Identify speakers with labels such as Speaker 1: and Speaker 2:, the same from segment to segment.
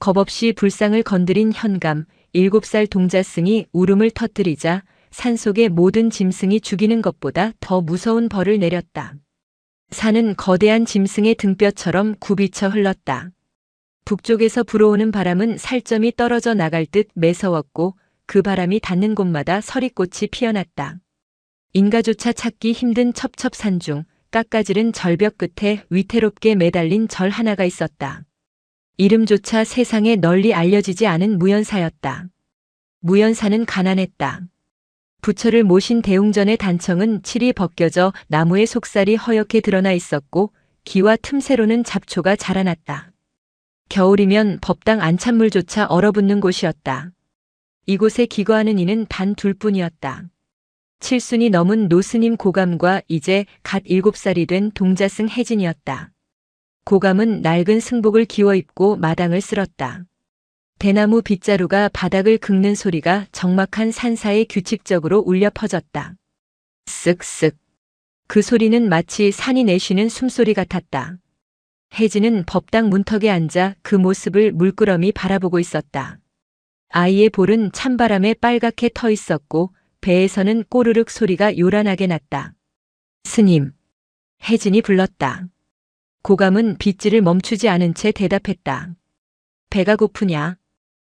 Speaker 1: 겁없이 불상을 건드린 현감, 7살 동자승이 울음을 터뜨리자 산속의 모든 짐승이 죽이는 것보다 더 무서운 벌을 내렸다. 산은 거대한 짐승의 등뼈처럼 굽이쳐 흘렀다. 북쪽에서 불어오는 바람은 살점이 떨어져 나갈 듯 매서웠고 그 바람이 닿는 곳마다 서리꽃이 피어났다. 인가조차 찾기 힘든 첩첩산중, 깎아지른 절벽 끝에 위태롭게 매달린 절 하나가 있었다. 이름조차 세상에 널리 알려지지 않은 무연사였다. 무연사는 가난했다. 부처를 모신 대웅전의 단청은 칠이 벗겨져 나무의 속살이 허옇게 드러나 있었고 기와 틈새로는 잡초가 자라났다. 겨울이면 법당 안찬물조차 얼어붙는 곳이었다. 이곳에 기거하는 이는 단 둘뿐이었다. 칠순이 넘은 노스님 고감과 이제 갓 7살이 된 동자승 혜진이었다. 고감은 낡은 승복을 기워 입고 마당을 쓸었다. 대나무 빗자루가 바닥을 긁는 소리가 적막한 산사에 규칙적으로 울려 퍼졌다. 쓱쓱. 그 소리는 마치 산이 내쉬는 숨소리 같았다. 혜진은 법당 문턱에 앉아 그 모습을 물끄러미 바라보고 있었다. 아이의 볼은 찬바람에 빨갛게 터 있었고 배에서는 꼬르륵 소리가 요란하게 났다. 스님. 혜진이 불렀다. 고감은 빗질을 멈추지 않은 채 대답했다. 배가 고프냐?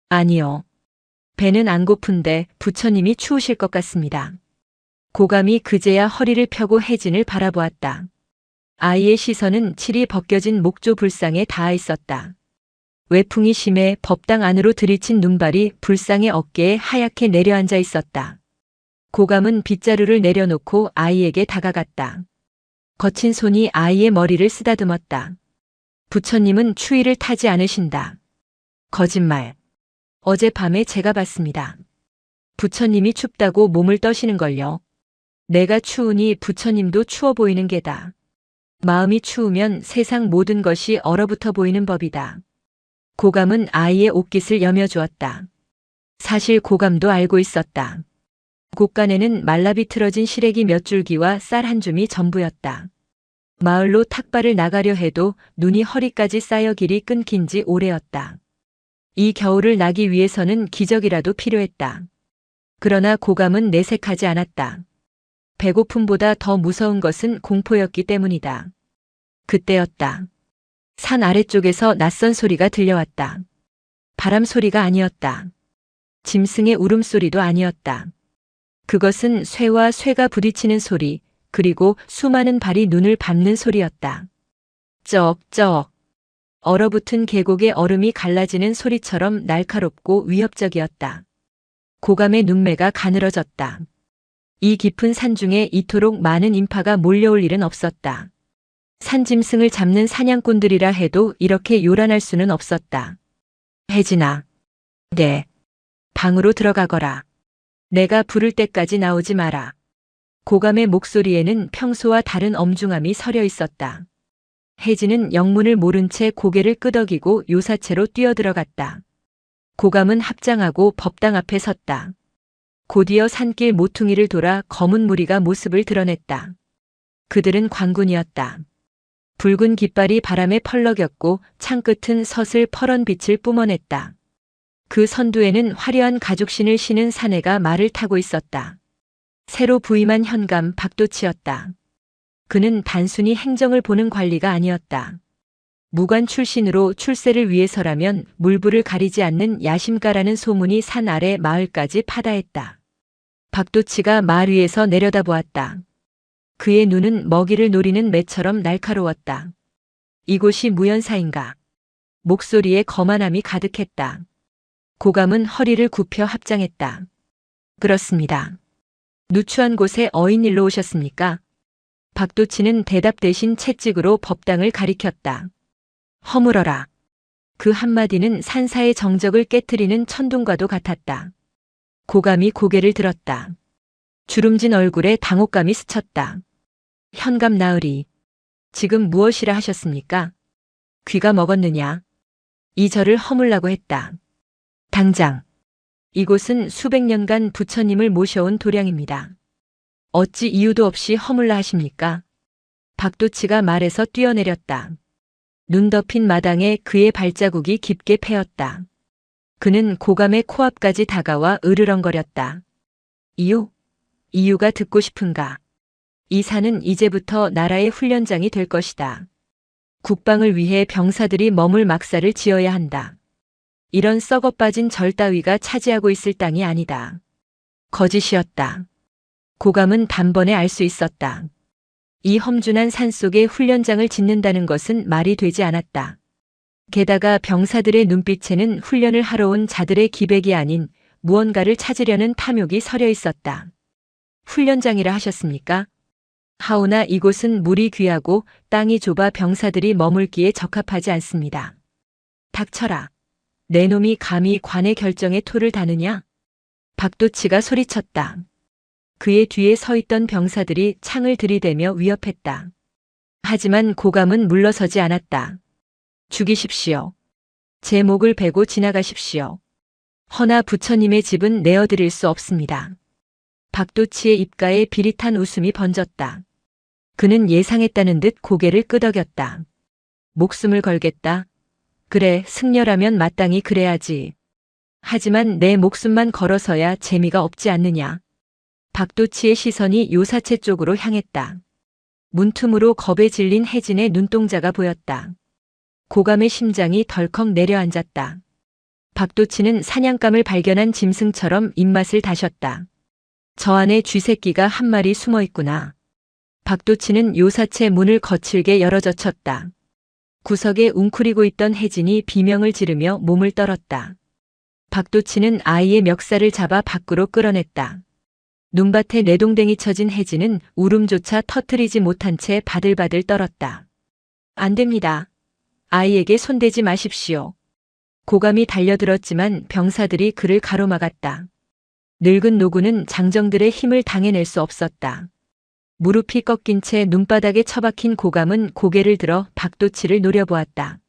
Speaker 1: 아니요. 배는 안 고픈데 부처님이 추우실 것 같습니다. 고감이 그제야 허리를 펴고 혜진을 바라보았다. 아이의 시선은 칠이 벗겨진 목조 불상에 닿아 있었다. 외풍이 심해 법당 안으로 들이친 눈발이 불상의 어깨에 하얗게 내려앉아 있었다. 고감은 빗자루를 내려놓고 아이에게 다가갔다. 거친 손이 아이의 머리를 쓰다듬었다. 부처님은 추위를 타지 않으신다. 거짓말. 어젯밤에 제가 봤습니다. 부처님이 춥다고 몸을 떠시는걸요. 내가 추우니 부처님도 추워 보이는 게다. 마음이 추우면 세상 모든 것이 얼어붙어 보이는 법이다. 고감은 아이의 옷깃을 여며주었다. 사실 고감도 알고 있었다. 곳간에는 말라비틀어진 시래기 몇 줄기와 쌀 한 줌이 전부였다. 마을로 탁발을 나가려 해도 눈이 허리까지 쌓여 길이 끊긴 지 오래였다. 이 겨울을 나기 위해서는 기적이라도 필요했다. 그러나 고감은 내색하지 않았다. 배고픔보다 더 무서운 것은 공포였기 때문이다. 그때였다. 산 아래쪽에서 낯선 소리가 들려왔다. 바람 소리가 아니었다. 짐승의 울음소리도 아니었다. 그것은 쇠와 쇠가 부딪히는 소리, 그리고 수많은 발이 눈을 밟는 소리였다. 쩍쩍. 얼어붙은 계곡의 얼음이 갈라지는 소리처럼 날카롭고 위협적이었다. 고감의 눈매가 가늘어졌다. 이 깊은 산중에 이토록 많은 인파가 몰려올 일은 없었다. 산짐승을 잡는 사냥꾼들이라 해도 이렇게 요란할 수는 없었다. 혜진아. 네. 방으로 들어가거라. 내가 부를 때까지 나오지 마라. 고감의 목소리에는 평소와 다른 엄중함이 서려 있었다. 혜진은 영문을 모른 채 고개를 끄덕이고 요사체로 뛰어들어갔다. 고감은 합장하고 법당 앞에 섰다. 곧이어 산길 모퉁이를 돌아 검은 무리가 모습을 드러냈다. 그들은 관군이었다. 붉은 깃발이 바람에 펄럭였고 창끝은 서슬 퍼런 빛을 뿜어냈다. 그 선두에는 화려한 가죽신을 신은 사내가 말을 타고 있었다. 새로 부임한 현감 박도치였다. 그는 단순히 행정을 보는 관리가 아니었다. 무관 출신으로 출세를 위해서라면 물불을 가리지 않는 야심가라는 소문이 산 아래 마을까지 파다했다. 박도치가 말 위에서 내려다보았다. 그의 눈은 먹이를 노리는 매처럼 날카로웠다. 이곳이 무연사인가? 목소리에 거만함이 가득했다. 고감은 허리를 굽혀 합장했다. 그렇습니다. 누추한 곳에 어인일로 오셨습니까? 박도치는 대답 대신 채찍으로 법당을 가리켰다. 허물어라. 그 한마디는 산사의 정적을 깨트리는 천둥과도 같았다. 고감이 고개를 들었다. 주름진 얼굴에 당혹감이 스쳤다. 현감 나으리. 지금 무엇이라 하셨습니까? 귀가 먹었느냐? 이 절을 허물라고 했다. 당장. 이곳은 수백 년간 부처님을 모셔온 도량입니다. 어찌 이유도 없이 허물라 하십니까? 박도치가 말에서 뛰어내렸다. 눈 덮인 마당에 그의 발자국이 깊게 패였다. 그는 고감의 코앞까지 다가와 으르렁거렸다. 이유가 듣고 싶은가? 이 산은 이제부터 나라의 훈련장이 될 것이다. 국방을 위해 병사들이 머물 막사를 지어야 한다. 이런 썩어빠진 절 따위가 차지하고 있을 땅이 아니다. 거짓이었다. 고감은 단번에 알 수 있었다. 이 험준한 산속에 훈련장을 짓는다는 것은 말이 되지 않았다. 게다가 병사들의 눈빛에는 훈련을 하러 온 자들의 기백이 아닌 무언가를 찾으려는 탐욕이 서려 있었다. 훈련장이라 하셨습니까? 하오나 이곳은 물이 귀하고 땅이 좁아 병사들이 머물기에 적합하지 않습니다. 닥쳐라. 내 놈이 감히 관의 결정에 토를 다느냐? 박도치가 소리쳤다. 그의 뒤에 서 있던 병사들이 창을 들이대며 위협했다. 하지만 고감은 물러서지 않았다. 죽이십시오. 제 목을 베고 지나가십시오. 허나 부처님의 집은 내어드릴 수 없습니다. 박도치의 입가에 비릿한 웃음이 번졌다. 그는 예상했다는 듯 고개를 끄덕였다. 목숨을 걸겠다. 그래, 승려라면 마땅히 그래야지. 하지만 내 목숨만 걸어서야 재미가 없지 않느냐. 박도치의 시선이 요사체 쪽으로 향했다. 문틈으로 겁에 질린 혜진의 눈동자가 보였다. 고감의 심장이 덜컥 내려앉았다. 박도치는 사냥감을 발견한 짐승처럼 입맛을 다셨다. 저 안에 쥐새끼가 한 마리 숨어 있구나. 박도치는 요사체 문을 거칠게 열어젖혔다. 구석에 웅크리고 있던 혜진이 비명을 지르며 몸을 떨었다. 박도치는 아이의 멱살을 잡아 밖으로 끌어냈다. 눈밭에 내동댕이 쳐진 혜진은 울음조차 터뜨리지 못한 채 바들바들 떨었다. 안 됩니다. 아이에게 손대지 마십시오. 고감이 달려들었지만 병사들이 그를 가로막았다. 늙은 노구는 장정들의 힘을 당해낼 수 없었다. 무릎이 꺾인 채 눈바닥에 처박힌 고감은 고개를 들어 박도치를 노려보았다.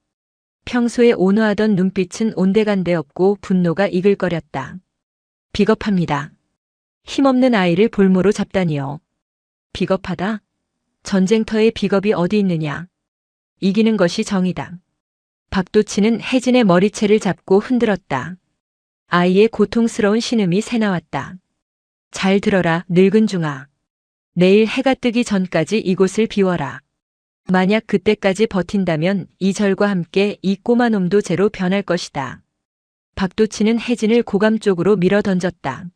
Speaker 1: 평소에 온화하던 눈빛은 온데간데 없고 분노가 이글거렸다. 비겁합니다. 힘없는 아이를 볼모로 잡다니요. 비겁하다? 전쟁터에 비겁이 어디 있느냐. 이기는 것이 정이다. 박도치는 혜진의 머리채를 잡고 흔들었다. 아이의 고통스러운 신음이 새나왔다. 잘 들어라, 늙은 중아. 내일 해가 뜨기 전까지 이곳을 비워라. 만약 그때까지 버틴다면 이 절과 함께 이 꼬마 놈도 죄로 변할 것이다. 박도치는 혜진을 고감 쪽으로 밀어 던졌다.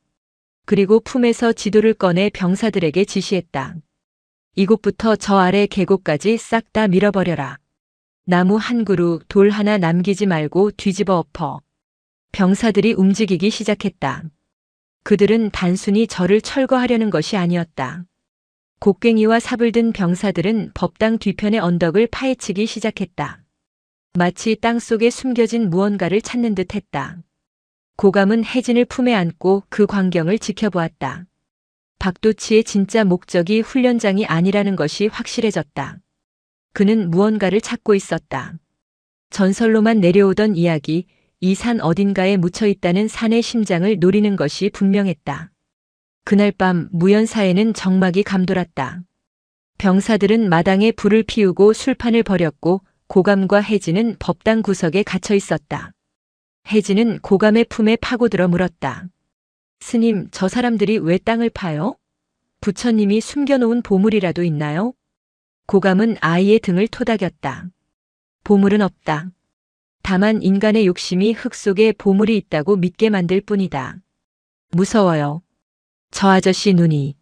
Speaker 1: 그리고 품에서 지도를 꺼내 병사들에게 지시했다. 이곳부터 저 아래 계곡까지 싹 다 밀어버려라. 나무 한 그루, 돌 하나 남기지 말고 뒤집어 엎어. 병사들이 움직이기 시작했다. 그들은 단순히 절을 철거하려는 것이 아니었다. 곡괭이와 삽을 든 병사들은 법당 뒤편의 언덕을 파헤치기 시작했다. 마치 땅속에 숨겨진 무언가를 찾는 듯 했다. 고감은 혜진을 품에 안고 그 광경을 지켜보았다. 박도치의 진짜 목적이 훈련장이 아니라는 것이 확실해졌다. 그는 무언가를 찾고 있었다. 전설로만 내려오던 이야기, 이 산 어딘가에 묻혀 있다는 산의 심장을 노리는 것이 분명했다. 그날 밤 무연사에는 정막이 감돌았다. 병사들은 마당에 불을 피우고 술판을 벌였고 고감과 혜진은 법당 구석에 갇혀 있었다. 혜진은 고감의 품에 파고들어 물었다. 스님, 저 사람들이 왜 땅을 파요? 부처님이 숨겨놓은 보물이라도 있나요? 고감은 아이의 등을 토닥였다. 보물은 없다. 다만 인간의 욕심이 흙 속에 보물이 있다고 믿게 만들 뿐이다. 무서워요. 저 아저씨 눈이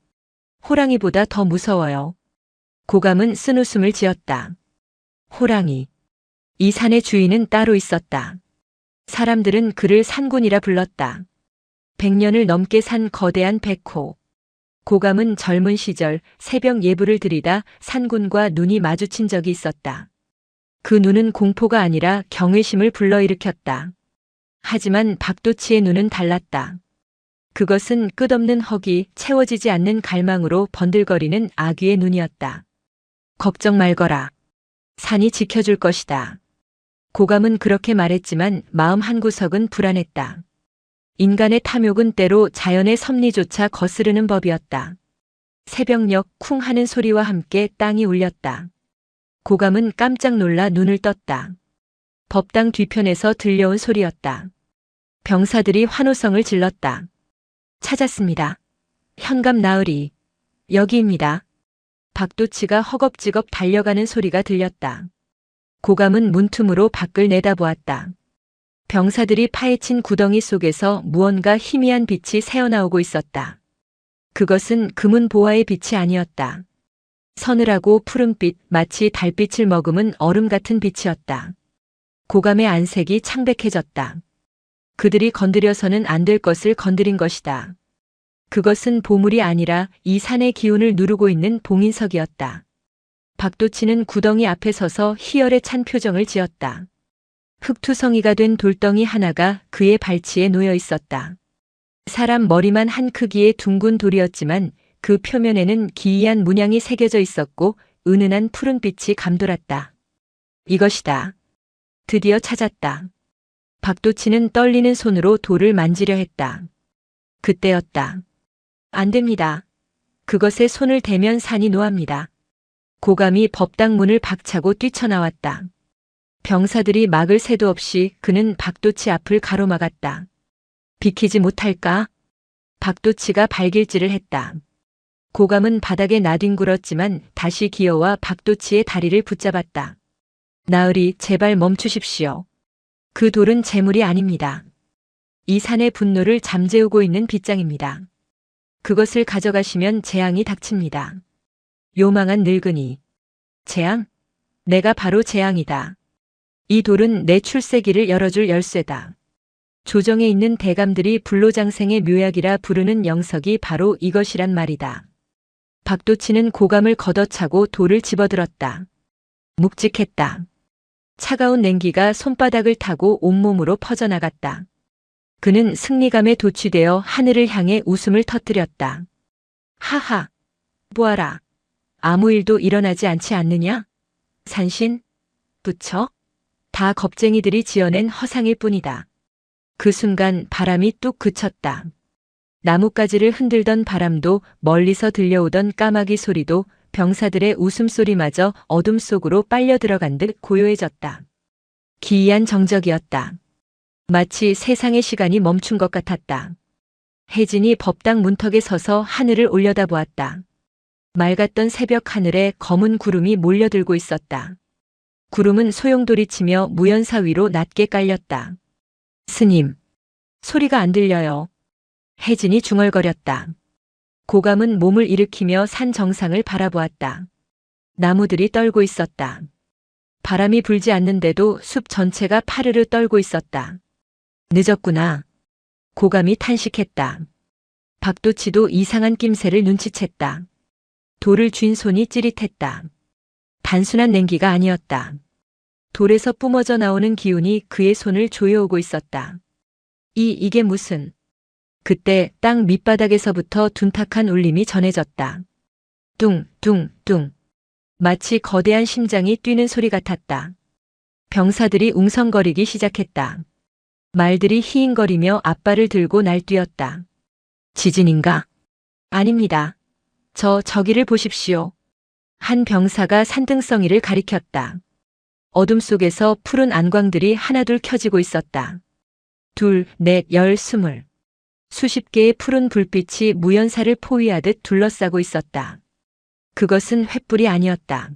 Speaker 1: 호랑이보다 더 무서워요. 고감은 쓴웃음을 지었다. 호랑이. 이 산의 주인은 따로 있었다. 사람들은 그를 산군이라 불렀다. 100년을 넘게 산 거대한 백호. 고감은 젊은 시절 새벽 예불을 드리다 산군과 눈이 마주친 적이 있었다. 그 눈은 공포가 아니라 경외심을 불러일으켰다. 하지만 박도치의 눈은 달랐다. 그것은 끝없는 허기, 채워지지 않는 갈망으로 번들거리는 아귀의 눈이었다. 걱정 말거라. 산이 지켜줄 것이다. 고감은 그렇게 말했지만 마음 한구석은 불안했다. 인간의 탐욕은 때로 자연의 섭리조차 거스르는 법이었다. 새벽녘 쿵 하는 소리와 함께 땅이 울렸다. 고감은 깜짝 놀라 눈을 떴다. 법당 뒤편에서 들려온 소리였다. 병사들이 환호성을 질렀다. 찾았습니다. 현감 나으리. 여기입니다. 박도치가 허겁지겁 달려가는 소리가 들렸다. 고감은 문틈으로 밖을 내다보았다. 병사들이 파헤친 구덩이 속에서 무언가 희미한 빛이 새어나오고 있었다. 그것은 금은 보화의 빛이 아니었다. 서늘하고 푸른빛, 마치 달빛을 머금은 얼음 같은 빛이었다. 고감의 안색이 창백해졌다. 그들이 건드려서는 안 될 것을 건드린 것이다. 그것은 보물이 아니라 이 산의 기운을 누르고 있는 봉인석이었다. 박도치는 구덩이 앞에 서서 희열에 찬 표정을 지었다. 흙투성이가 된 돌덩이 하나가 그의 발치에 놓여 있었다. 사람 머리만 한 크기의 둥근 돌이었지만 그 표면에는 기이한 문양이 새겨져 있었고 은은한 푸른빛이 감돌았다. 이것이다. 드디어 찾았다. 박도치는 떨리는 손으로 돌을 만지려 했다. 그때였다. 안 됩니다. 그것에 손을 대면 산이 노합니다. 고감이 법당 문을 박차고 뛰쳐나왔다. 병사들이 막을 새도 없이 그는 박도치 앞을 가로막았다. 비키지 못할까? 박도치가 발길질을 했다. 고감은 바닥에 나뒹굴었지만 다시 기어와 박도치의 다리를 붙잡았다. 나으리, 제발 멈추십시오. 그 돌은 재물이 아닙니다. 이 산의 분노를 잠재우고 있는 빗장입니다. 그것을 가져가시면 재앙이 닥칩니다. 요망한 늙은이. 재앙? 내가 바로 재앙이다. 이 돌은 내 출세기를 열어줄 열쇠다. 조정에 있는 대감들이 불로장생의 묘약이라 부르는 영석이 바로 이것이란 말이다. 박도치는 고감을 걷어차고 돌을 집어들었다. 묵직했다. 차가운 냉기가 손바닥을 타고 온몸으로 퍼져나갔다. 그는 승리감에 도취되어 하늘을 향해 웃음을 터뜨렸다. 하하, 보아라. 아무 일도 일어나지 않지 않느냐? 산신? 부처? 다 겁쟁이들이 지어낸 허상일 뿐이다. 그 순간 바람이 뚝 그쳤다. 나뭇가지를 흔들던 바람도 멀리서 들려오던 까마귀 소리도 병사들의 웃음소리마저 어둠 속으로 빨려 들어간 듯 고요해졌다. 기이한 정적이었다. 마치 세상의 시간이 멈춘 것 같았다. 혜진이 법당 문턱에 서서 하늘을 올려다보았다. 맑았던 새벽 하늘에 검은 구름이 몰려들고 있었다. 구름은 소용돌이치며 무연사 위로 낮게 깔렸다. 스님, 소리가 안 들려요. 혜진이 중얼거렸다. 고감은 몸을 일으키며 산 정상을 바라보았다. 나무들이 떨고 있었다. 바람이 불지 않는데도 숲 전체가 파르르 떨고 있었다. 늦었구나. 고감이 탄식했다. 박도치도 이상한 낌새를 눈치챘다. 돌을 쥔 손이 찌릿했다. 단순한 냉기가 아니었다. 돌에서 뿜어져 나오는 기운이 그의 손을 조여오고 있었다. 이게 무슨... 그때 땅 밑바닥에서부터 둔탁한 울림이 전해졌다. 뚱, 뚱, 뚱. 마치 거대한 심장이 뛰는 소리 같았다. 병사들이 웅성거리기 시작했다. 말들이 히잉거리며 앞발을 들고 날뛰었다. 지진인가? 아닙니다. 저기를 보십시오. 한 병사가 산등성이를 가리켰다. 어둠 속에서 푸른 안광들이 하나둘 켜지고 있었다. 둘, 넷, 열, 스물. 수십 개의 푸른 불빛이 무연사를 포위하듯 둘러싸고 있었다. 그것은 횃불이 아니었다.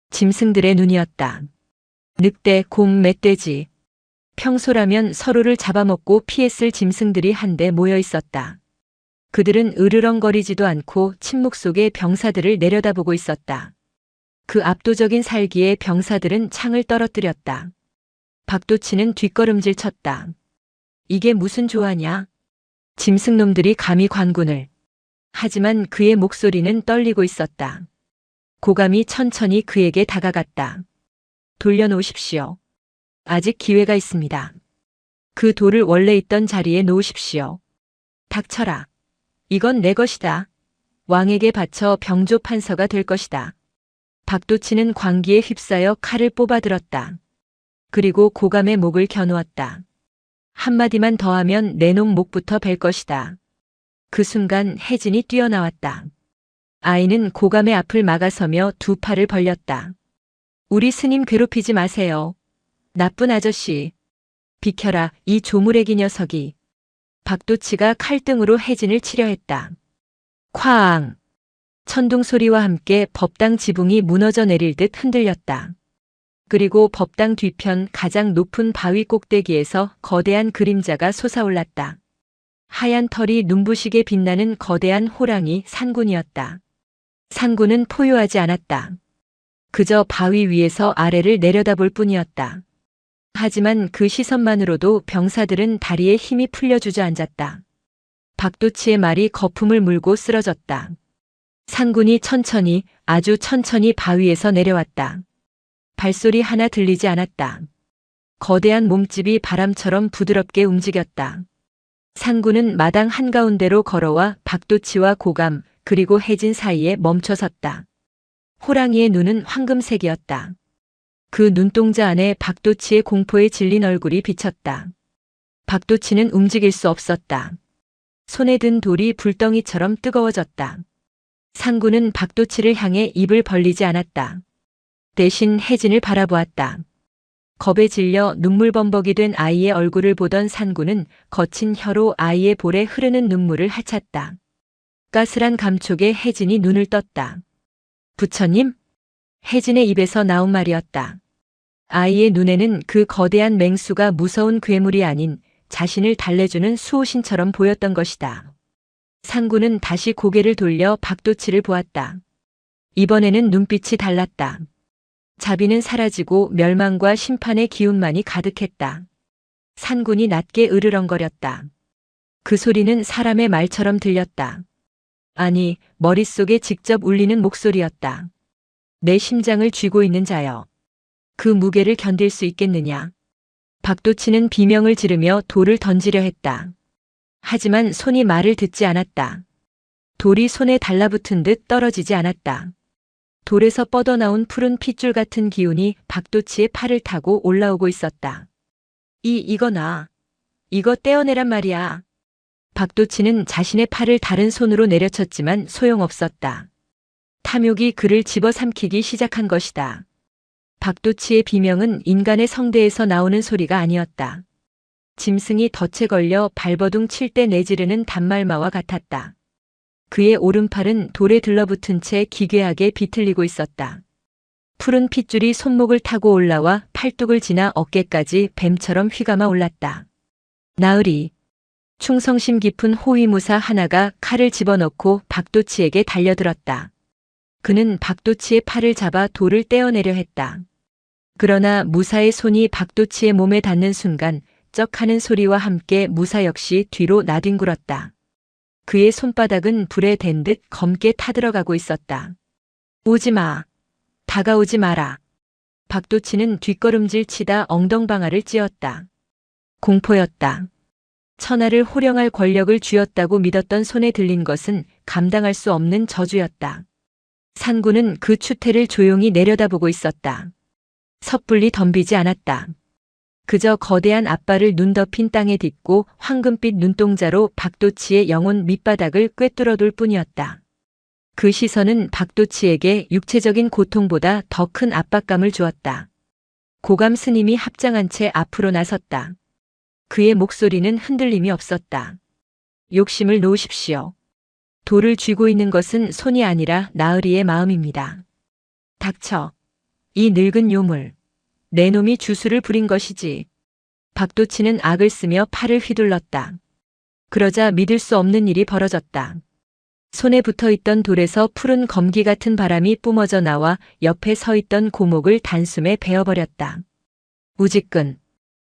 Speaker 1: 짐승들의 눈이었다. 늑대, 곰, 멧돼지. 평소라면 서로를 잡아먹고 피했을 짐승들이 한데 모여 있었다. 그들은 으르렁거리지도 않고 침묵 속에 병사들을 내려다보고 있었다. 그 압도적인 살기에 병사들은 창을 떨어뜨렸다. 박도치는 뒷걸음질 쳤다. 이게 무슨 조화냐? 짐승놈들이 감히 관군을. 하지만 그의 목소리는 떨리고 있었다. 고감이 천천히 그에게 다가갔다. 돌려놓으십시오. 아직 기회가 있습니다. 그 돌을 원래 있던 자리에 놓으십시오. 닥쳐라. 이건 내 것이다. 왕에게 바쳐 병조 판서가 될 것이다. 박도치는 광기에 휩싸여 칼을 뽑아들었다. 그리고 고감의 목을 겨누었다. 한마디만 더하면 내 놈 목부터 벨 것이다. 그 순간 혜진이 뛰어나왔다. 아이는 고감의 앞을 막아서며 두 팔을 벌렸다. 우리 스님 괴롭히지 마세요. 나쁜 아저씨. 비켜라, 이 조무래기 녀석이. 박도치가 칼등으로 혜진을 치려 했다. 쾅! 천둥 소리와 함께 법당 지붕이 무너져 내릴 듯 흔들렸다. 그리고 법당 뒤편 가장 높은 바위 꼭대기에서 거대한 그림자가 솟아올랐다. 하얀 털이 눈부시게 빛나는 거대한 호랑이 산군이었다. 산군은 포효하지 않았다. 그저 바위 위에서 아래를 내려다볼 뿐이었다. 하지만 그 시선만으로도 병사들은 다리에 힘이 풀려 주저앉았다. 박도치의 말이 거품을 물고 쓰러졌다. 산군이 천천히, 아주 천천히 바위에서 내려왔다. 발소리 하나 들리지 않았다. 거대한 몸집이 바람처럼 부드럽게 움직였다. 산군은 마당 한가운데로 걸어와 박도치와 고감, 그리고 혜진 사이에 멈춰 섰다. 호랑이의 눈은 황금색이었다. 그 눈동자 안에 박도치의 공포에 질린 얼굴이 비쳤다. 박도치는 움직일 수 없었다. 손에 든 돌이 불덩이처럼 뜨거워졌다. 산군은 박도치를 향해 입을 벌리지 않았다. 대신 혜진을 바라보았다. 겁에 질려 눈물범벅이 된 아이의 얼굴을 보던 산군은 거친 혀로 아이의 볼에 흐르는 눈물을 핥았다. 까슬한 감촉에 혜진이 눈을 떴다. 부처님? 혜진의 입에서 나온 말이었다. 아이의 눈에는 그 거대한 맹수가 무서운 괴물이 아닌 자신을 달래주는 수호신처럼 보였던 것이다. 산군은 다시 고개를 돌려 박도치를 보았다. 이번에는 눈빛이 달랐다. 자비는 사라지고 멸망과 심판의 기운만이 가득했다. 산군이 낮게 으르렁거렸다. 그 소리는 사람의 말처럼 들렸다. 아니, 머릿속에 직접 울리는 목소리였다. 내 심장을 쥐고 있는 자여. 그 무게를 견딜 수 있겠느냐. 박도치는 비명을 지르며 돌을 던지려 했다. 하지만 손이 말을 듣지 않았다. 돌이 손에 달라붙은 듯 떨어지지 않았다. 돌에서 뻗어나온 푸른 핏줄 같은 기운이 박도치의 팔을 타고 올라오고 있었다. 이거 나. 이거 떼어내란 말이야. 박도치는 자신의 팔을 다른 손으로 내려쳤지만 소용없었다. 탐욕이 그를 집어삼키기 시작한 것이다. 박도치의 비명은 인간의 성대에서 나오는 소리가 아니었다. 짐승이 덫에 걸려 발버둥 칠 때 내지르는 단말마와 같았다. 그의 오른팔은 돌에 들러붙은 채 기괴하게 비틀리고 있었다. 푸른 핏줄이 손목을 타고 올라와 팔뚝을 지나 어깨까지 뱀처럼 휘감아 올랐다. 나으리. 충성심 깊은 호위무사 하나가 칼을 집어넣고 박도치에게 달려들었다. 그는 박도치의 팔을 잡아 돌을 떼어내려 했다. 그러나 무사의 손이 박도치의 몸에 닿는 순간 쩍 하는 소리와 함께 무사 역시 뒤로 나뒹굴었다. 그의 손바닥은 불에 댄 듯 검게 타들어가고 있었다. 오지 마. 다가오지 마라. 박도치는 뒷걸음질 치다 엉덩방아를 찧었다. 공포였다. 천하를 호령할 권력을 쥐었다고 믿었던 손에 들린 것은 감당할 수 없는 저주였다. 산군은 그 추태를 조용히 내려다보고 있었다. 섣불리 덤비지 않았다. 그저 거대한 앞발을 눈 덮인 땅에 딛고 황금빛 눈동자로 박도치의 영혼 밑바닥을 꿰뚫어둘 뿐이었다. 그 시선은 박도치에게 육체적인 고통보다 더 큰 압박감을 주었다. 고감 스님이 합장한 채 앞으로 나섰다. 그의 목소리는 흔들림이 없었다. 욕심을 놓으십시오. 돌을 쥐고 있는 것은 손이 아니라 나으리의 마음입니다. 닥쳐. 이 늙은 요물. 내 놈이 주술을 부린 것이지. 박도치는 악을 쓰며 팔을 휘둘렀다. 그러자 믿을 수 없는 일이 벌어졌다. 손에 붙어있던 돌에서 푸른 검기 같은 바람이 뿜어져 나와 옆에 서 있던 고목을 단숨에 베어버렸다. 우지끈.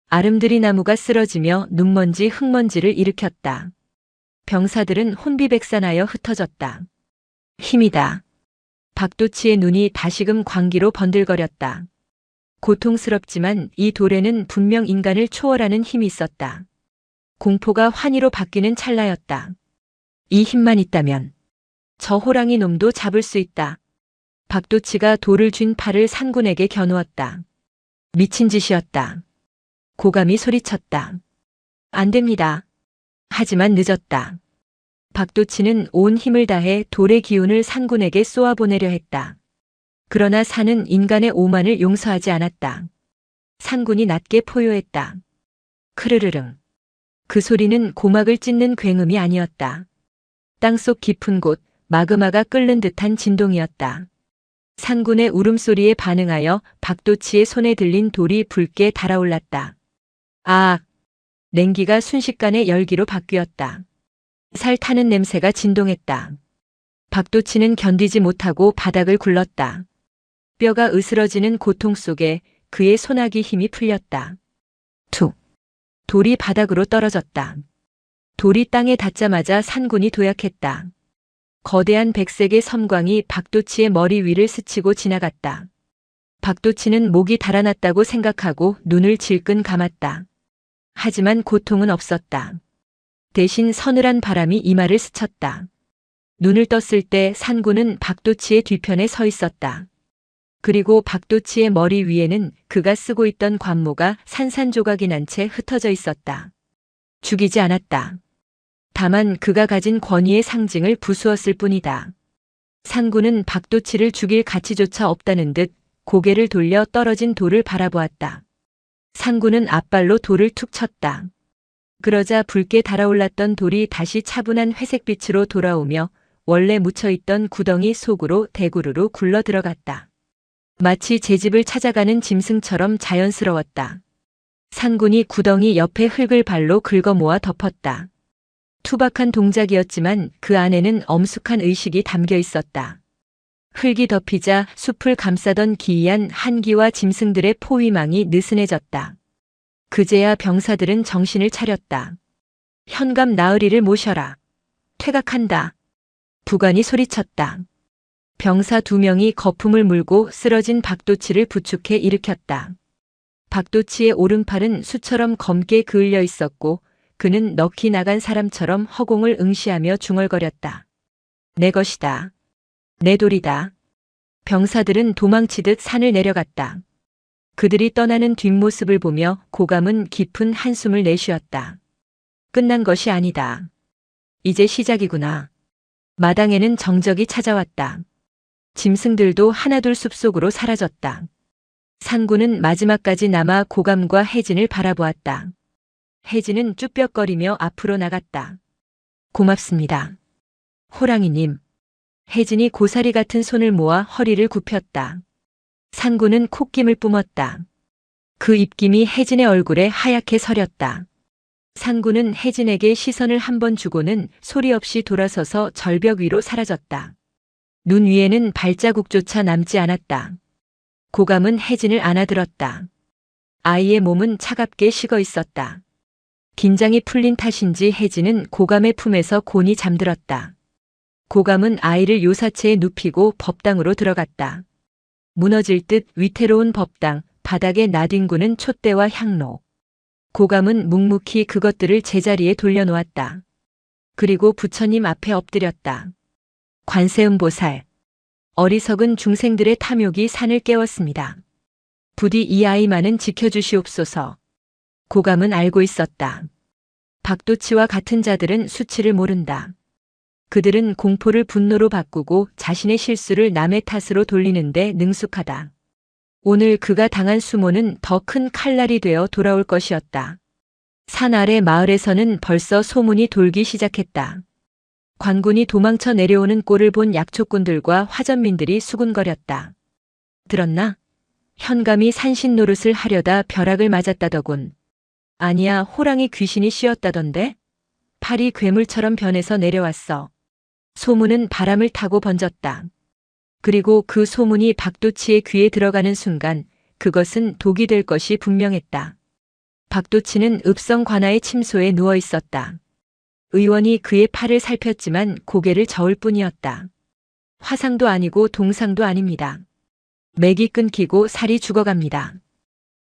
Speaker 1: 아름드리 나무가 쓰러지며 눈먼지 흙먼지를 일으켰다. 병사들은 혼비백산하여 흩어졌다. 힘이다. 박도치의 눈이 다시금 광기로 번들거렸다. 고통스럽지만 이 돌에는 분명 인간을 초월하는 힘이 있었다. 공포가 환희로 바뀌는 찰나였다. 이 힘만 있다면 저 호랑이 놈도 잡을 수 있다. 박도치가 돌을 쥔 팔을 산군에게 겨누었다. 미친 짓이었다. 고감이 소리쳤다. 안 됩니다. 하지만 늦었다. 박도치는 온 힘을 다해 돌의 기운을 산군에게 쏘아보내려 했다. 그러나 산은 인간의 오만을 용서하지 않았다. 산군이 낮게 포효했다. 크르르릉. 그 소리는 고막을 찢는 굉음이 아니었다. 땅속 깊은 곳, 마그마가 끓는 듯한 진동이었다. 산군의 울음소리에 반응하여 박도치의 손에 들린 돌이 붉게 달아올랐다. 아! 냉기가 순식간에 열기로 바뀌었다. 살 타는 냄새가 진동했다. 박도치는 견디지 못하고 바닥을 굴렀다. 뼈가 으스러지는 고통 속에 그의 소나기 힘이 풀렸다. 툭! 돌이 바닥으로 떨어졌다. 돌이 땅에 닿자마자 산군이 도약했다. 거대한 백색의 섬광이 박도치의 머리 위를 스치고 지나갔다. 박도치는 목이 달아났다고 생각하고 눈을 질끈 감았다. 하지만 고통은 없었다. 대신 서늘한 바람이 이마를 스쳤다. 눈을 떴을 때 산군은 박도치의 뒤편에 서 있었다. 그리고 박도치의 머리 위에는 그가 쓰고 있던 관모가 산산조각이 난 채 흩어져 있었다. 죽이지 않았다. 다만 그가 가진 권위의 상징을 부수었을 뿐이다. 산군은 박도치를 죽일 가치조차 없다는 듯 고개를 돌려 떨어진 돌을 바라보았다. 산군은 앞발로 돌을 툭 쳤다. 그러자 붉게 달아올랐던 돌이 다시 차분한 회색빛으로 돌아오며 원래 묻혀있던 구덩이 속으로 대구르르 굴러 들어갔다. 마치 제 집을 찾아가는 짐승처럼 자연스러웠다. 산군이 구덩이 옆에 흙을 발로 긁어모아 덮었다. 투박한 동작이었지만 그 안에는 엄숙한 의식이 담겨 있었다. 흙이 덮이자 숲을 감싸던 기이한 한기와 짐승들의 포위망이 느슨해졌다. 그제야 병사들은 정신을 차렸다. 현감 나으리를 모셔라. 퇴각한다. 부관이 소리쳤다. 병사 2명이 거품을 물고 쓰러진 박도치를 부축해 일으켰다. 박도치의 오른팔은 수처럼 검게 그을려 있었고 그는 넋이 나간 사람처럼 허공을 응시하며 중얼거렸다. 내 것이다. 내 돌이다. 병사들은 도망치듯 산을 내려갔다. 그들이 떠나는 뒷모습을 보며 고감은 깊은 한숨을 내쉬었다. 끝난 것이 아니다. 이제 시작이구나. 마당에는 정적이 찾아왔다. 짐승들도 하나둘 숲속으로 사라졌다. 산군은 마지막까지 남아 고감과 혜진을 바라보았다. 혜진은 쭈뼛거리며 앞으로 나갔다. 고맙습니다. 호랑이님. 혜진이 고사리 같은 손을 모아 허리를 굽혔다. 산군은 콧김을 뿜었다. 그 입김이 혜진의 얼굴에 하얗게 서렸다. 산군은 혜진에게 시선을 한 번 주고는 소리 없이 돌아서서 절벽 위로 사라졌다. 눈 위에는 발자국조차 남지 않았다. 고감은 혜진을 안아들었다. 아이의 몸은 차갑게 식어 있었다. 긴장이 풀린 탓인지 혜진은 고감의 품에서 곤히 잠들었다. 고감은 아이를 요사체에 눕히고 법당으로 들어갔다. 무너질 듯 위태로운 법당, 바닥에 나뒹구는 촛대와 향로. 고감은 묵묵히 그것들을 제자리에 돌려놓았다. 그리고 부처님 앞에 엎드렸다. 관세음보살. 어리석은 중생들의 탐욕이 산을 깨웠습니다. 부디 이 아이만은 지켜주시옵소서. 고감은 알고 있었다. 박도치와 같은 자들은 수치를 모른다. 그들은 공포를 분노로 바꾸고 자신의 실수를 남의 탓으로 돌리는데 능숙하다. 오늘 그가 당한 수모는 더 큰 칼날이 되어 돌아올 것이었다. 산 아래 마을에서는 벌써 소문이 돌기 시작했다. 관군이 도망쳐 내려오는 꼴을 본 약초꾼들과 화전민들이 수군거렸다. 들었나? 현감이 산신 노릇을 하려다 벼락을 맞았다더군. 아니야, 호랑이 귀신이 씌었다던데? 팔이 괴물처럼 변해서 내려왔어. 소문은 바람을 타고 번졌다. 그리고 그 소문이 박도치의 귀에 들어가는 순간 그것은 독이 될 것이 분명했다. 박도치는 읍성 관아의 침소에 누워 있었다. 의원이 그의 팔을 살폈지만 고개를 저을 뿐이었다. 화상도 아니고 동상도 아닙니다. 맥이 끊기고 살이 죽어갑니다.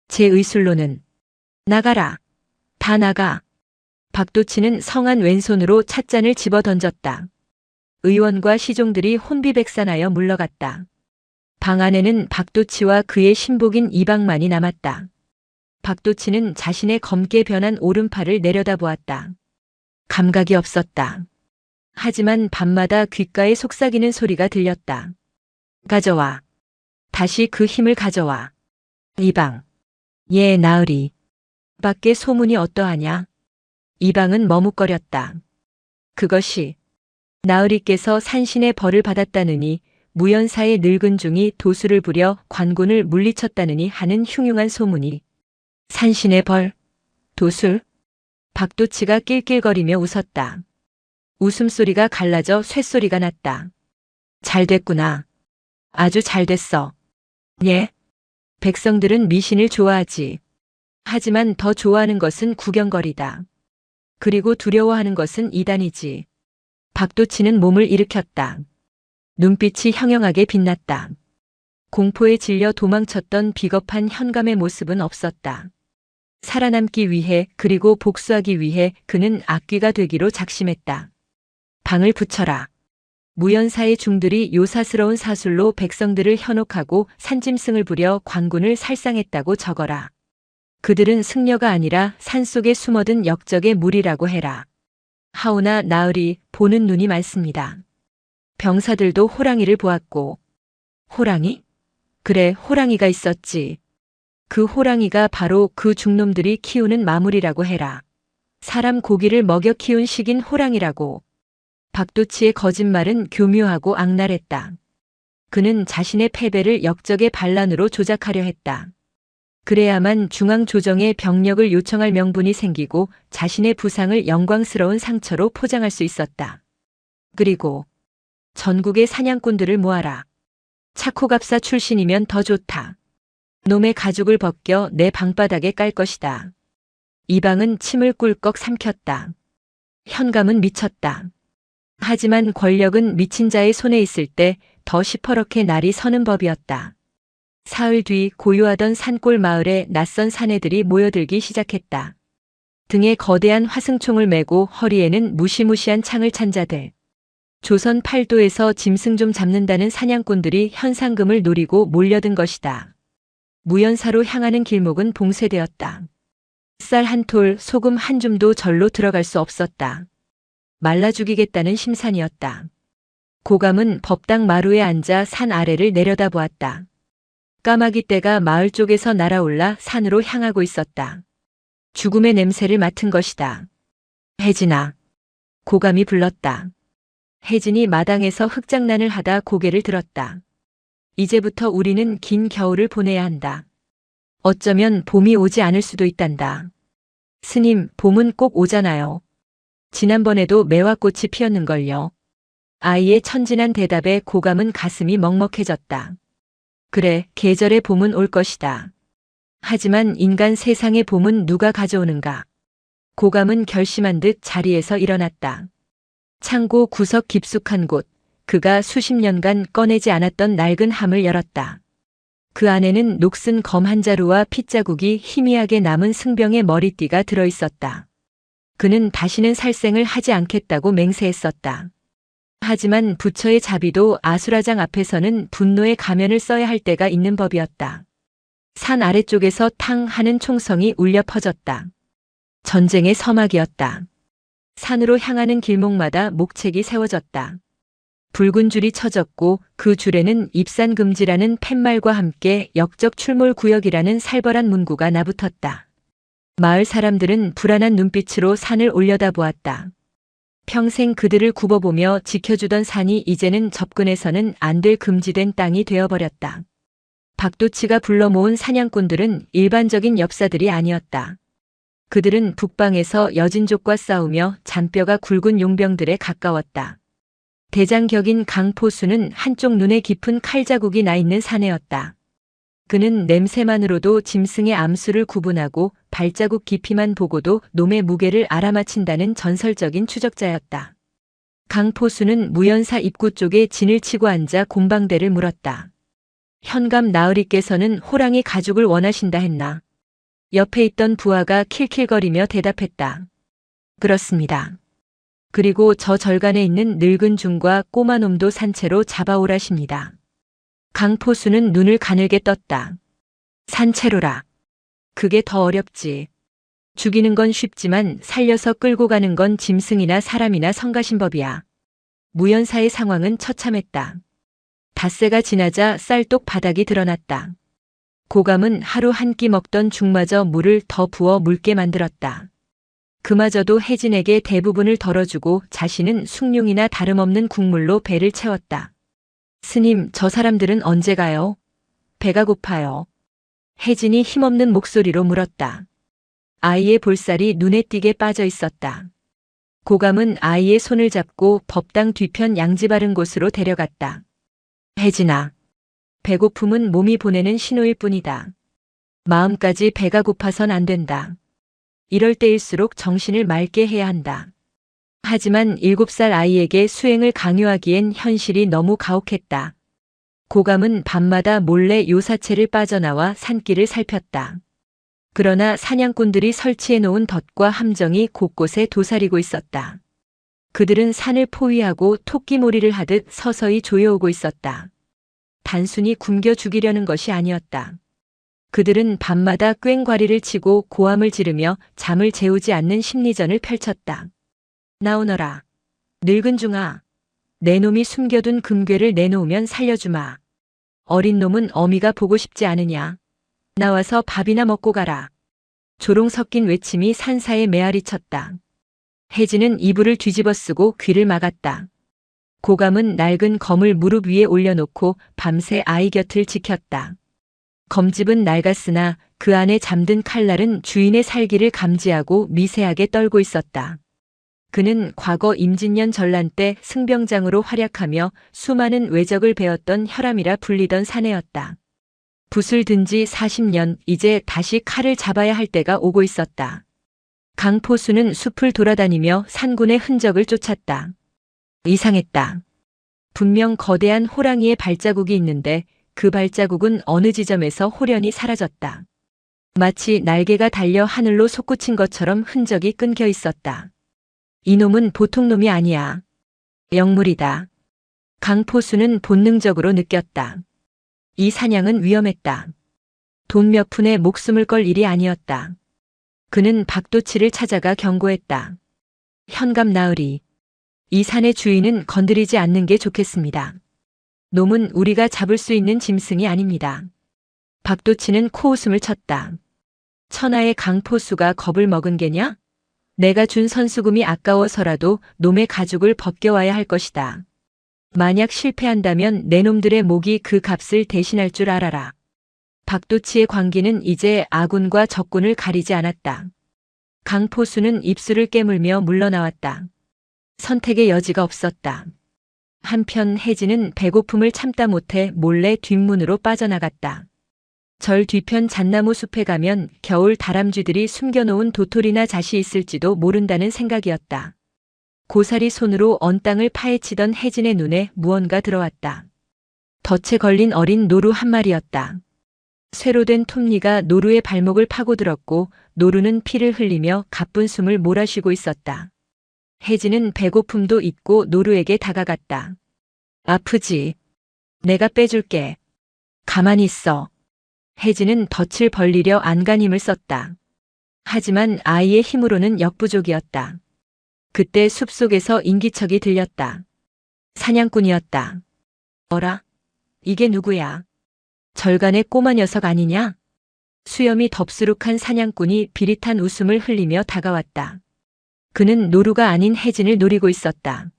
Speaker 1: 제 의술로는 나가라. 다 나가. 박도치는 성한 왼손으로 찻잔을 집어 던졌다. 의원과 시종들이 혼비백산하여 물러갔다. 방 안에는 박도치와 그의 신복인 이방만이 남았다. 박도치는 자신의 검게 변한 오른팔을 내려다보았다. 감각이 없었다. 하지만 밤마다 귓가에 속삭이는 소리가 들렸다. 가져와. 다시 그 힘을 가져와. 이방. 예, 나으리. 밖에 소문이 어떠하냐? 이방은 머뭇거렸다. 그것이 나으리께서 산신의 벌을 받았다느니 무연사의 늙은 중이 도수를 부려 관군을 물리쳤다느니 하는 흉흉한 소문이. 산신의 벌? 도술? 박도치가 낄낄거리며 웃었다. 웃음소리가 갈라져 쇳소리가 났다. 잘 됐구나. 아주 잘 됐어. 예? 백성들은 미신을 좋아하지. 하지만 더 좋아하는 것은 구경거리다. 그리고 두려워하는 것은 이단이지. 박도치는 몸을 일으켰다. 눈빛이 형형하게 빛났다. 공포에 질려 도망쳤던 비겁한 현감의 모습은 없었다. 살아남기 위해 그리고 복수하기 위해 그는 악귀가 되기로 작심했다. 방을 붙여라. 무연사의 중들이 요사스러운 사술로 백성들을 현혹하고 산짐승을 부려 관군을 살상했다고 적어라. 그들은 승려가 아니라 산속에 숨어든 역적의 무리라고 해라. 하오나 나으리 보는 눈이 많습니다. 병사들도 호랑이를 보았고. 호랑이? 그래, 호랑이가 있었지. 그 호랑이가 바로 그 중놈들이 키우는 마물이라고 해라. 사람 고기를 먹여 키운 식인 호랑이라고. 박도치의 거짓말은 교묘하고 악랄했다. 그는 자신의 패배를 역적의 반란으로 조작하려 했다. 그래야만 중앙조정에 병력을 요청할 명분이 생기고 자신의 부상을 영광스러운 상처로 포장할 수 있었다. 그리고 전국의 사냥꾼들을 모아라. 차코갑사 출신이면 더 좋다. 놈의 가죽을 벗겨 내 방바닥에 깔 것이다. 이방은 침을 꿀꺽 삼켰다. 현감은 미쳤다. 하지만 권력은 미친 자의 손에 있을 때 더 시퍼렇게 날이 서는 법이었다. 사흘 뒤 고요하던 산골 마을에 낯선 사내들이 모여들기 시작했다. 등에 거대한 화승총을 메고 허리에는 무시무시한 창을 찬 자들. 조선 팔도에서 짐승 좀 잡는다는 사냥꾼들이 현상금을 노리고 몰려든 것이다. 무연사로 향하는 길목은 봉쇄되었다. 쌀 한 톨, 소금 한 줌도 절로 들어갈 수 없었다. 말라 죽이겠다는 심산이었다. 고감은 법당 마루에 앉아 산 아래를 내려다보았다. 까마귀 떼가 마을 쪽에서 날아올라 산으로 향하고 있었다. 죽음의 냄새를 맡은 것이다. 혜진아. 고감이 불렀다. 혜진이 마당에서 흙장난을 하다 고개를 들었다. 이제부터 우리는 긴 겨울을 보내야 한다. 어쩌면 봄이 오지 않을 수도 있단다. 스님, 봄은 꼭 오잖아요. 지난번에도 매화꽃이 피었는걸요. 아이의 천진한 대답에 고감은 가슴이 먹먹해졌다. 그래, 계절의 봄은 올 것이다. 하지만 인간 세상의 봄은 누가 가져오는가? 고감은 결심한 듯 자리에서 일어났다. 창고 구석 깊숙한 곳, 그가 수십 년간 꺼내지 않았던 낡은 함을 열었다. 그 안에는 녹슨 검 한 자루와 핏자국이 희미하게 남은 승병의 머리띠가 들어있었다. 그는 다시는 살생을 하지 않겠다고 맹세했었다. 하지만 부처의 자비도 아수라장 앞에서는 분노의 가면을 써야 할 때가 있는 법이었다. 산 아래쪽에서 탕 하는 총성이 울려 퍼졌다. 전쟁의 서막이었다. 산으로 향하는 길목마다 목책이 세워졌다. 붉은 줄이 쳐졌고 그 줄에는 입산금지라는 팻말과 함께 역적 출몰 구역이라는 살벌한 문구가 나붙었다. 마을 사람들은 불안한 눈빛으로 산을 올려다보았다. 평생 그들을 굽어보며 지켜주던 산이 이제는 접근해서는 안 될 금지된 땅이 되어버렸다. 박도치가 불러 모은 사냥꾼들은 일반적인 엽사들이 아니었다. 그들은 북방에서 여진족과 싸우며 잔뼈가 굵은 용병들에 가까웠다. 대장격인 강포수는 한쪽 눈에 깊은 칼자국이 나 있는 사내였다. 그는 냄새만으로도 짐승의 암수를 구분하고 발자국 깊이만 보고도 놈의 무게를 알아맞힌다는 전설적인 추적자였다. 강포수는 무연사 입구 쪽에 진을 치고 앉아 곰방대를 물었다. 현감 나으리께서는 호랑이 가죽을 원하신다 했나? 옆에 있던 부하가 킬킬거리며 대답했다. 그렇습니다. 그리고 저 절간에 있는 늙은 중과 꼬마 놈도 산채로 잡아오라십니다. 강포수는 눈을 가늘게 떴다. 산채로라. 그게 더 어렵지. 죽이는 건 쉽지만 살려서 끌고 가는 건 짐승이나 사람이나 성가신 법이야. 무연사의 상황은 처참했다. 닷새가 지나자 쌀독 바닥이 드러났다. 고감은 하루 한 끼 먹던 죽마저 물을 더 부어 묽게 만들었다. 그마저도 혜진에게 대부분을 덜어주고 자신은 숭늉이나 다름없는 국물로 배를 채웠다. 스님, 저 사람들은 언제 가요? 배가 고파요. 혜진이 힘없는 목소리로 물었다. 아이의 볼살이 눈에 띄게 빠져 있었다. 고감은 아이의 손을 잡고 법당 뒤편 양지 바른 곳으로 데려갔다. 혜진아, 배고픔은 몸이 보내는 신호일 뿐이다. 마음까지 배가 고파선 안 된다. 이럴 때일수록 정신을 맑게 해야 한다. 하지만 7살 아이에게 수행을 강요하기엔 현실이 너무 가혹했다. 고감은 밤마다 몰래 요사체를 빠져나와 산길을 살폈다. 그러나 사냥꾼들이 설치해 놓은 덫과 함정이 곳곳에 도사리고 있었다. 그들은 산을 포위하고 토끼몰이를 하듯 서서히 조여오고 있었다. 단순히 굶겨 죽이려는 것이 아니었다. 그들은 밤마다 꽹과리를 치고 고함을 지르며 잠을 재우지 않는 심리전을 펼쳤다. 나오너라. 늙은 중아. 내 놈이 숨겨둔 금괴를 내놓으면 살려주마. 어린 놈은 어미가 보고 싶지 않으냐. 나와서 밥이나 먹고 가라. 조롱 섞인 외침이 산사에 메아리 쳤다. 혜진은 이불을 뒤집어 쓰고 귀를 막았다. 고감은 낡은 검을 무릎 위에 올려놓고 밤새 아이 곁을 지켰다. 검집은 낡았으나 그 안에 잠든 칼날은 주인의 살기를 감지하고 미세하게 떨고 있었다. 그는 과거 임진년 전란 때 승병장으로 활약하며 수많은 외적을 베었던 혈암이라 불리던 사내였다. 붓을 든 지 40년, 이제 다시 칼을 잡아야 할 때가 오고 있었다. 강포수는 숲을 돌아다니며 산군의 흔적을 쫓았다. 이상했다. 분명 거대한 호랑이의 발자국이 있는데 그 발자국은 어느 지점에서 호련히 사라졌다. 마치 날개가 달려 하늘로 솟구친 것처럼 흔적이 끊겨 있었다. 이놈은 보통 놈이 아니야. 영물이다. 강포수는 본능적으로 느꼈다. 이 사냥은 위험했다. 돈 몇 푼에 목숨을 걸 일이 아니었다. 그는 박도치를 찾아가 경고했다. 현감 나으리. 이 산의 주인은 건드리지 않는 게 좋겠습니다. 놈은 우리가 잡을 수 있는 짐승이 아닙니다. 박도치는 코웃음을 쳤다. 천하의 강포수가 겁을 먹은 게냐? 내가 준 선수금이 아까워서라도 놈의 가죽을 벗겨와야 할 것이다. 만약 실패한다면 내 놈들의 목이 그 값을 대신할 줄 알아라. 박도치의 광기는 이제 아군과 적군을 가리지 않았다. 강포수는 입술을 깨물며 물러나왔다. 선택의 여지가 없었다. 한편 혜진은 배고픔을 참다 못해 몰래 뒷문으로 빠져나갔다. 절 뒤편 잣나무 숲에 가면 겨울 다람쥐들이 숨겨놓은 도토리나 잣이 있을지도 모른다는 생각이었다. 고사리 손으로 언 땅을 파헤치던 혜진의 눈에 무언가 들어왔다. 덫에 걸린 어린 노루 한 마리였다. 쇠로 된 톱니가 노루의 발목을 파고들었고 노루는 피를 흘리며 가쁜 숨을 몰아쉬고 있었다. 혜진은 배고픔도 잊고 노루에게 다가갔다. 아프지? 내가 빼줄게. 가만히 있어. 혜진은 덫을 벌리려 안간힘을 썼다. 하지만 아이의 힘으로는 역부족이었다. 그때 숲속에서 인기척이 들렸다. 사냥꾼이었다. 어라? 이게 누구야? 절간의 꼬마 녀석 아니냐? 수염이 덥수룩한 사냥꾼이 비릿한 웃음을 흘리며 다가왔다. 그는 노루가 아닌 혜진을 노리고 있었다.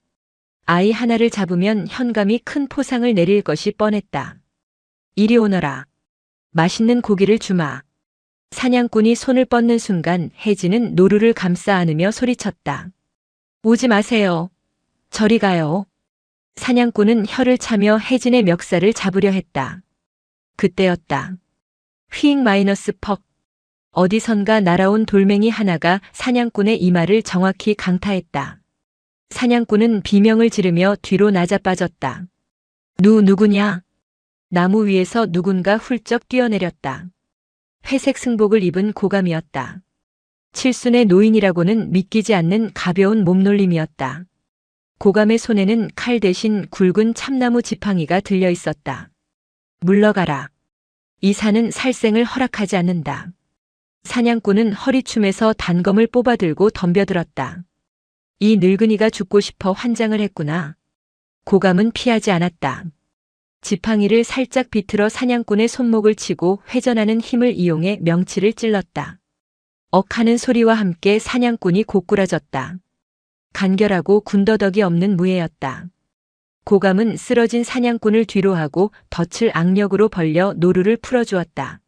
Speaker 1: 아이 하나를 잡으면 현감이 큰 포상을 내릴 것이 뻔했다. 이리 오너라. 맛있는 고기를 주마. 사냥꾼이 손을 뻗는 순간 혜진은 노루를 감싸 안으며 소리쳤다. 오지 마세요. 저리 가요. 사냥꾼은 혀를 차며 혜진의 멱살을 잡으려 했다. 그때였다. 휘잉 마이너스 퍽. 어디선가 날아온 돌멩이 하나가 사냥꾼의 이마를 정확히 강타했다. 사냥꾼은 비명을 지르며 뒤로 나자빠졌다. 누구냐? 나무 위에서 누군가 훌쩍 뛰어내렸다. 회색 승복을 입은 고감이었다. 칠순의 노인이라고는 믿기지 않는 가벼운 몸놀림이었다. 고감의 손에는 칼 대신 굵은 참나무 지팡이가 들려 있었다. 물러가라. 이 산은 살생을 허락하지 않는다. 사냥꾼은 허리춤에서 단검을 뽑아들고 덤벼들었다. 이 늙은이가 죽고 싶어 환장을 했구나. 고감은 피하지 않았다. 지팡이를 살짝 비틀어 사냥꾼의 손목을 치고 회전하는 힘을 이용해 명치를 찔렀다. 억하는 소리와 함께 사냥꾼이 고꾸라졌다. 간결하고 군더더기 없는 무예였다. 고감은 쓰러진 사냥꾼을 뒤로 하고 덫을 악력으로 벌려 노루를 풀어주었다.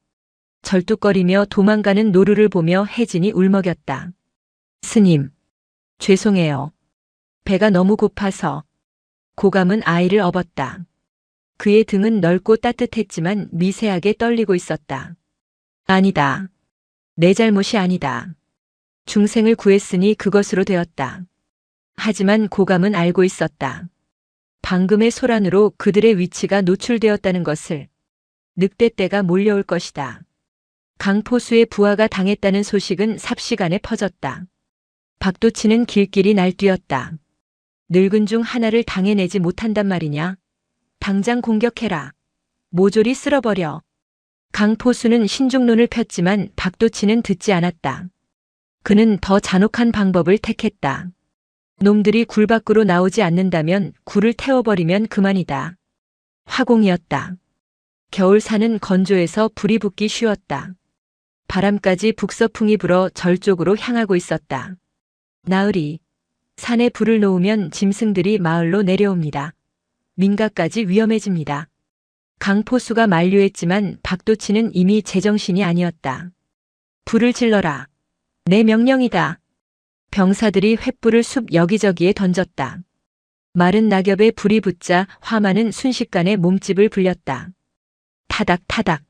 Speaker 1: 절뚝거리며 도망가는 노루를 보며 혜진이 울먹였다. 스님, 죄송해요. 배가 너무 고파서. 고감은 아이를 업었다. 그의 등은 넓고 따뜻했지만 미세하게 떨리고 있었다. 아니다. 내 잘못이 아니다. 중생을 구했으니 그것으로 되었다. 하지만 고감은 알고 있었다. 방금의 소란으로 그들의 위치가 노출되었다는 것을. 늑대 떼가 몰려올 것이다. 강포수의 부하가 당했다는 소식은 삽시간에 퍼졌다. 박도치는 길길이 날뛰었다. 늙은 중 하나를 당해내지 못한단 말이냐? 당장 공격해라. 모조리 쓸어버려. 강포수는 신중론을 폈지만 박도치는 듣지 않았다. 그는 더 잔혹한 방법을 택했다. 놈들이 굴 밖으로 나오지 않는다면 굴을 태워버리면 그만이다. 화공이었다. 겨울산은 건조해서 불이 붙기 쉬웠다. 바람까지 북서풍이 불어 절 쪽으로 향하고 있었다. 나으리, 산에 불을 놓으면 짐승들이 마을로 내려옵니다. 민가까지 위험해집니다. 강포수가 만류했지만 박도치는 이미 제정신이 아니었다. 불을 질러라. 내 명령이다. 병사들이 횃불을 숲 여기저기에 던졌다. 마른 낙엽에 불이 붙자 화마는 순식간에 몸집을 불렸다. 타닥타닥.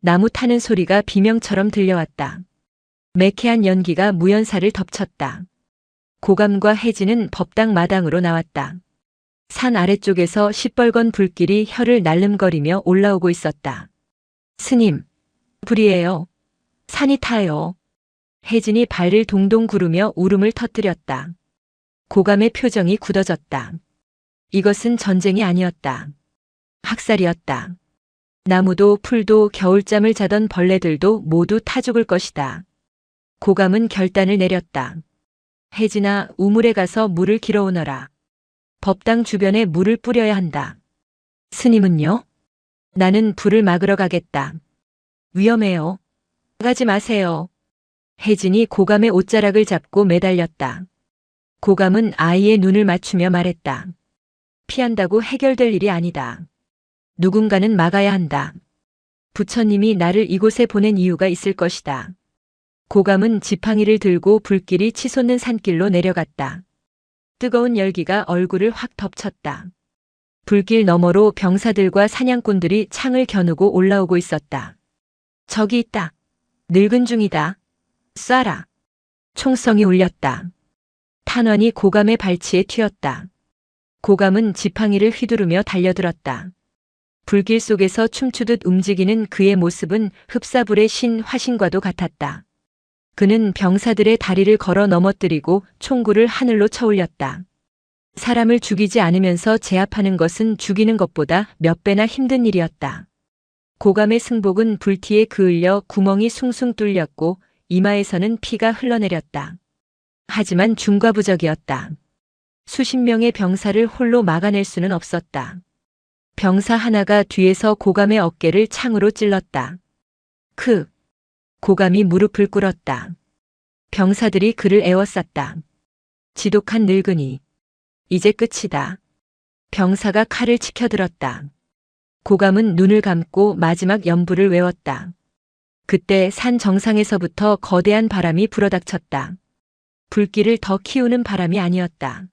Speaker 1: 나무 타는 소리가 비명처럼 들려왔다. 매캐한 연기가 무연사를 덮쳤다. 고감과 혜진은 법당 마당으로 나왔다. 산 아래쪽에서 시뻘건 불길이 혀를 날름거리며 올라오고 있었다. 스님, 불이에요. 산이 타요. 혜진이 발을 동동 구르며 울음을 터뜨렸다. 고감의 표정이 굳어졌다. 이것은 전쟁이 아니었다. 학살이었다. 나무도 풀도 겨울잠을 자던 벌레들도 모두 타 죽을 것이다. 고감은 결단을 내렸다. 혜진아, 우물에 가서 물을 길어오너라. 법당 주변에 물을 뿌려야 한다. 스님은요? 나는 불을 막으러 가겠다. 위험해요. 가지 마세요. 혜진이 고감의 옷자락을 잡고 매달렸다. 고감은 아이의 눈을 맞추며 말했다. 피한다고 해결될 일이 아니다. 누군가는 막아야 한다. 부처님이 나를 이곳에 보낸 이유가 있을 것이다. 고감은 지팡이를 들고 불길이 치솟는 산길로 내려갔다. 뜨거운 열기가 얼굴을 확 덮쳤다. 불길 너머로 병사들과 사냥꾼들이 창을 겨누고 올라오고 있었다. 저기 있다. 늙은 중이다. 쏴라. 총성이 울렸다. 탄환이 고감의 발치에 튀었다. 고감은 지팡이를 휘두르며 달려들었다. 불길 속에서 춤추듯 움직이는 그의 모습은 흡사불의 신 화신과도 같았다. 그는 병사들의 다리를 걸어 넘어뜨리고 총구를 하늘로 쳐올렸다. 사람을 죽이지 않으면서 제압하는 것은 죽이는 것보다 몇 배나 힘든 일이었다. 고감의 승복은 불티에 그을려 구멍이 숭숭 뚫렸고 이마에서는 피가 흘러내렸다. 하지만 중과부적이었다. 수십 명의 병사를 홀로 막아낼 수는 없었다. 병사 하나가 뒤에서 고감의 어깨를 창으로 찔렀다. 고감이 무릎을 꿇었다. 병사들이 그를 에워쌌다. 지독한 늙은이. 이제 끝이다. 병사가 칼을 치켜들었다. 고감은 눈을 감고 마지막 연부를 외웠다. 그때 산 정상에서부터 거대한 바람이 불어닥쳤다. 불길을 더 키우는 바람이 아니었다.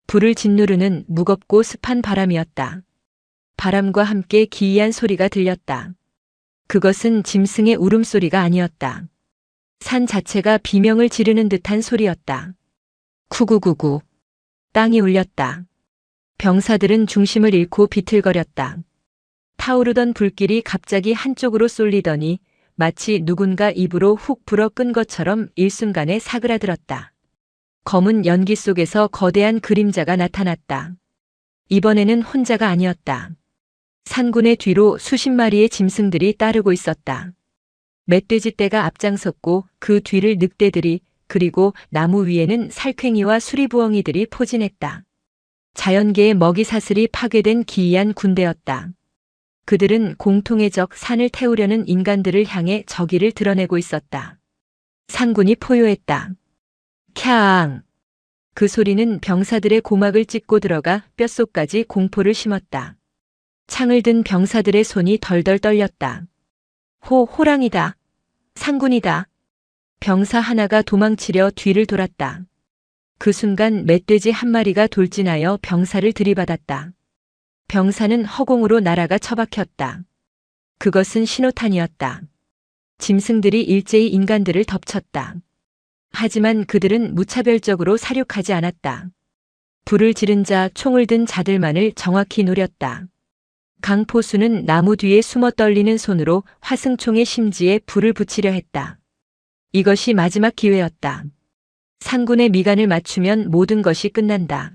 Speaker 1: 불을 짓누르는 무겁고 습한 바람이었다. 바람과 함께 기이한 소리가 들렸다. 그것은 짐승의 울음소리가 아니었다. 산 자체가 비명을 지르는 듯한 소리였다. 쿠구구구. 땅이 울렸다. 병사들은 중심을 잃고 비틀거렸다. 타오르던 불길이 갑자기 한쪽으로 쏠리더니 마치 누군가 입으로 훅 불어 끈 것처럼 일순간에 사그라들었다. 검은 연기 속에서 거대한 그림자가 나타났다. 이번에는 혼자가 아니었다. 산군의 뒤로 수십 마리의 짐승들이 따르고 있었다. 멧돼지 떼가 앞장섰고 그 뒤를 늑대들이, 그리고 나무 위에는 살쾡이와 수리부엉이들이 포진했다. 자연계의 먹이사슬이 파괴된 기이한 군대였다. 그들은 공통의 적 산을 태우려는 인간들을 향해 적의를 드러내고 있었다. 상군이 포효했다. 캬앙! 그 소리는 병사들의 고막을 찢고 들어가 뼛속까지 공포를 심었다. 창을 든 병사들의 손이 덜덜 떨렸다. 호랑이다. 상군이다. 병사 하나가 도망치려 뒤를 돌았다. 그 순간 멧돼지 한 마리가 돌진하여 병사를 들이받았다. 병사는 허공으로 날아가 처박혔다. 그것은 신호탄이었다. 짐승들이 일제히 인간들을 덮쳤다. 하지만 그들은 무차별적으로 사륙하지 않았다. 불을 지른 자, 총을 든 자들만을 정확히 노렸다. 강포수는 나무 뒤에 숨어 떨리는 손으로 화승총의 심지에 불을 붙이려 했다. 이것이 마지막 기회였다. 상군의 미간을 맞추면 모든 것이 끝난다.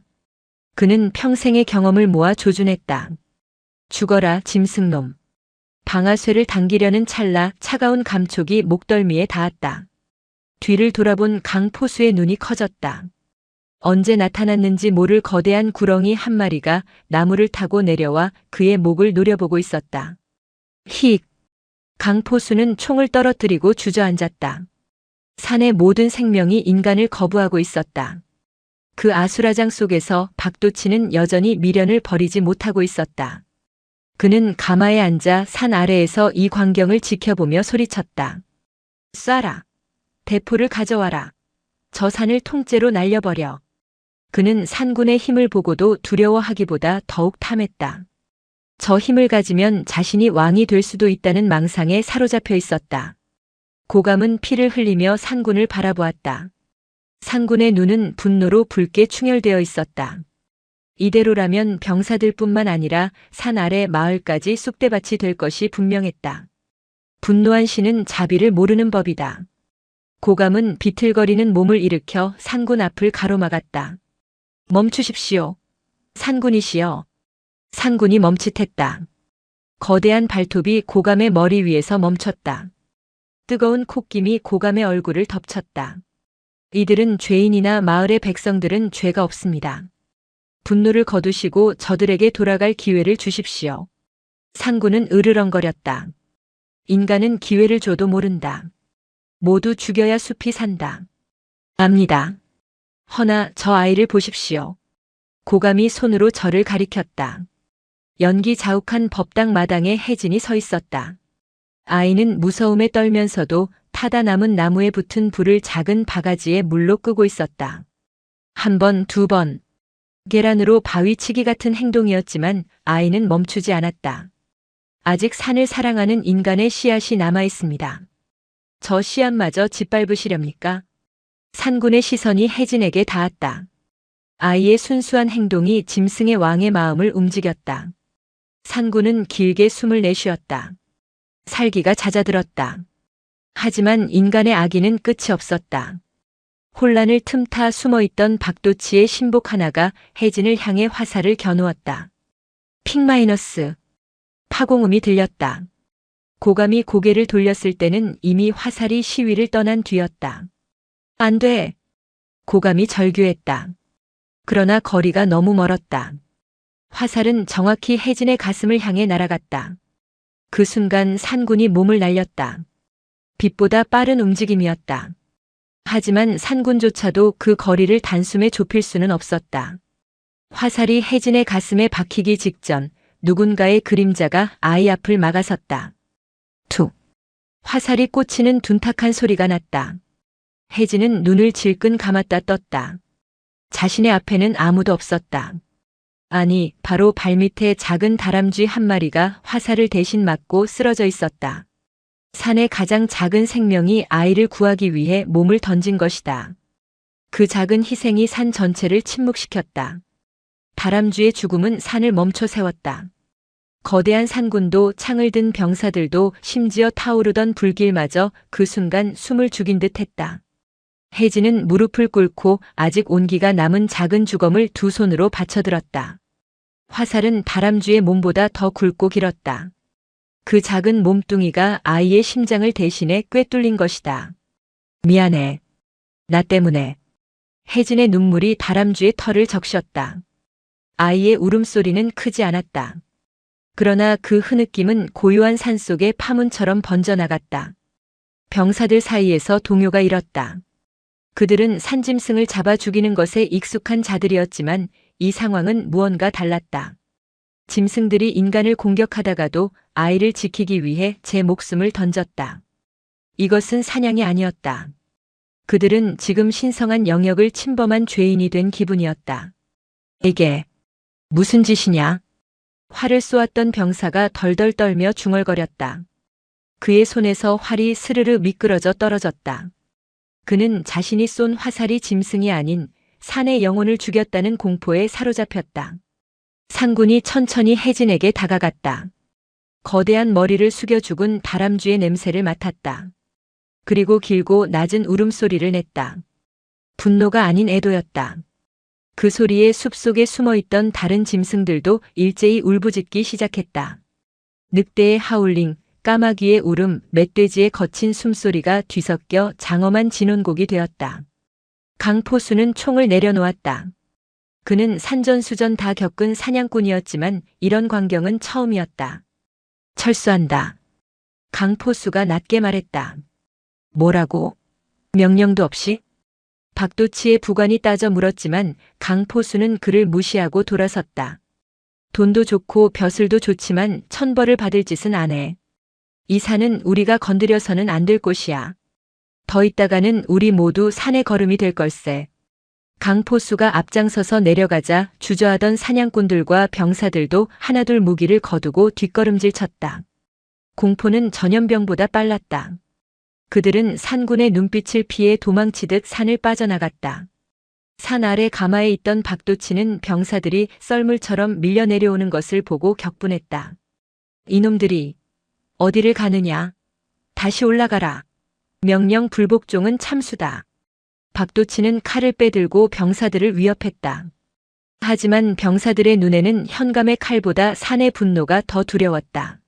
Speaker 1: 그는 평생의 경험을 모아 조준했다. 죽어라, 짐승놈. 방아쇠를 당기려는 찰나 차가운 감촉이 목덜미에 닿았다. 뒤를 돌아본 강포수의 눈이 커졌다. 언제 나타났는지 모를 거대한 구렁이 한 마리가 나무를 타고 내려와 그의 목을 노려보고 있었다. 힉! 강포수는 총을 떨어뜨리고 주저앉았다. 산의 모든 생명이 인간을 거부하고 있었다. 그 아수라장 속에서 박도치는 여전히 미련을 버리지 못하고 있었다. 그는 가마에 앉아 산 아래에서 이 광경을 지켜보며 소리쳤다. 쏴라. 대포를 가져와라. 저 산을 통째로 날려버려. 그는 산군의 힘을 보고도 두려워하기보다 더욱 탐했다. 저 힘을 가지면 자신이 왕이 될 수도 있다는 망상에 사로잡혀 있었다. 고감은 피를 흘리며 산군을 바라보았다. 상군의 눈은 분노로 붉게 충혈되어 있었다. 이대로라면 병사들뿐만 아니라 산 아래 마을까지 쑥대밭이 될 것이 분명했다. 분노한 신은 자비를 모르는 법이다. 고감은 비틀거리는 몸을 일으켜 상군 앞을 가로막았다. 멈추십시오. 상군이시여. 상군이 멈칫했다. 거대한 발톱이 고감의 머리 위에서 멈췄다. 뜨거운 콧김이 고감의 얼굴을 덮쳤다. 이들은 죄인이나 마을의 백성들은 죄가 없습니다. 분노를 거두시고 저들에게 돌아갈 기회를 주십시오. 상군은 으르렁거렸다. 인간은 기회를 줘도 모른다. 모두 죽여야 숲이 산다. 압니다. 허나 저 아이를 보십시오. 고감이 손으로 저를 가리켰다. 연기 자욱한 법당 마당에 혜진이 서 있었다. 아이는 무서움에 떨면서도 타다 남은 나무에 붙은 불을 작은 바가지에 물로 끄고 있었다. 한 번, 두 번. 계란으로 바위치기 같은 행동이었지만 아이는 멈추지 않았다. 아직 산을 사랑하는 인간의 씨앗이 남아 있습니다. 저 씨앗마저 짓밟으시렵니까? 산군의 시선이 혜진에게 닿았다. 아이의 순수한 행동이 짐승의 왕의 마음을 움직였다. 산군은 길게 숨을 내쉬었다. 살기가 잦아들었다. 하지만 인간의 악의는 끝이 없었다. 혼란을 틈타 숨어있던 박도치의 신복 하나가 혜진을 향해 화살을 겨누었다. 핑-. 파공음이 들렸다. 고감이 고개를 돌렸을 때는 이미 화살이 시위를 떠난 뒤였다. 안 돼. 고감이 절규했다. 그러나 거리가 너무 멀었다. 화살은 정확히 혜진의 가슴을 향해 날아갔다. 그 순간 산군이 몸을 날렸다. 빛보다 빠른 움직임이었다. 하지만 산군조차도 그 거리를 단숨에 좁힐 수는 없었다. 화살이 혜진의 가슴에 박히기 직전 누군가의 그림자가 아이 앞을 막아섰다. 툭. 화살이 꽂히는 둔탁한 소리가 났다. 혜진은 눈을 질끈 감았다 떴다. 자신의 앞에는 아무도 없었다. 아니, 바로 발밑에 작은 다람쥐 한 마리가 화살을 대신 맞고 쓰러져 있었다. 산의 가장 작은 생명이 아이를 구하기 위해 몸을 던진 것이다. 그 작은 희생이 산 전체를 침묵시켰다. 다람쥐의 죽음은 산을 멈춰 세웠다. 거대한 산군도 창을 든 병사들도 심지어 타오르던 불길마저 그 순간 숨을 죽인 듯 했다. 혜진은 무릎을 꿇고 아직 온기가 남은 작은 주검을 두 손으로 받쳐들었다. 화살은 다람쥐의 몸보다 더 굵고 길었다. 그 작은 몸뚱이가 아이의 심장을 대신해 꿰뚫린 것이다. 미안해. 나 때문에. 혜진의 눈물이 다람쥐의 털을 적셨다. 아이의 울음소리는 크지 않았다. 그러나 그 흐느낌은 고요한 산속의 파문처럼 번져나갔다. 병사들 사이에서 동요가 일었다. 그들은 산짐승을 잡아 죽이는 것에 익숙한 자들이었지만 이 상황은 무언가 달랐다. 짐승들이 인간을 공격하다가도 아이를 지키기 위해 제 목숨을 던졌다. 이것은 사냥이 아니었다. 그들은 지금 신성한 영역을 침범한 죄인이 된 기분이었다. 이게 무슨 짓이냐? 활을 쏘았던 병사가 덜덜 떨며 중얼거렸다. 그의 손에서 활이 스르르 미끄러져 떨어졌다. 그는 자신이 쏜 화살이 짐승이 아닌 산의 영혼을 죽였다는 공포에 사로잡혔다. 상군이 천천히 혜진에게 다가갔다. 거대한 머리를 숙여 죽은 다람쥐의 냄새를 맡았다. 그리고 길고 낮은 울음소리를 냈다. 분노가 아닌 애도였다. 그 소리에 숲속에 숨어있던 다른 짐승들도 일제히 울부짖기 시작했다. 늑대의 하울링, 까마귀의 울음, 멧돼지의 거친 숨소리가 뒤섞여 장엄한 진원곡이 되었다. 강포수는 총을 내려놓았다. 그는 산전수전 다 겪은 사냥꾼이었지만 이런 광경은 처음이었다. 철수한다. 강포수가 낮게 말했다. 뭐라고? 명령도 없이? 박도치의 부관이 따져 물었지만 강포수는 그를 무시하고 돌아섰다. 돈도 좋고 벼슬도 좋지만 천벌을 받을 짓은 안 해. 이 산은 우리가 건드려서는 안 될 곳이야. 더 있다가는 우리 모두 산의 거름이 될 걸세. 강포수가 앞장서서 내려가자 주저하던 사냥꾼들과 병사들도 하나둘 무기를 거두고 뒷걸음질 쳤다. 공포는 전염병보다 빨랐다. 그들은 산군의 눈빛을 피해 도망치듯 산을 빠져나갔다. 산 아래 가마에 있던 박도치는 병사들이 썰물처럼 밀려 내려오는 것을 보고 격분했다. 이놈들이 어디를 가느냐? 다시 올라가라. 명령 불복종은 참수다. 박도치는 칼을 빼들고 병사들을 위협했다. 하지만 병사들의 눈에는 현감의 칼보다 산의 분노가 더 두려웠다.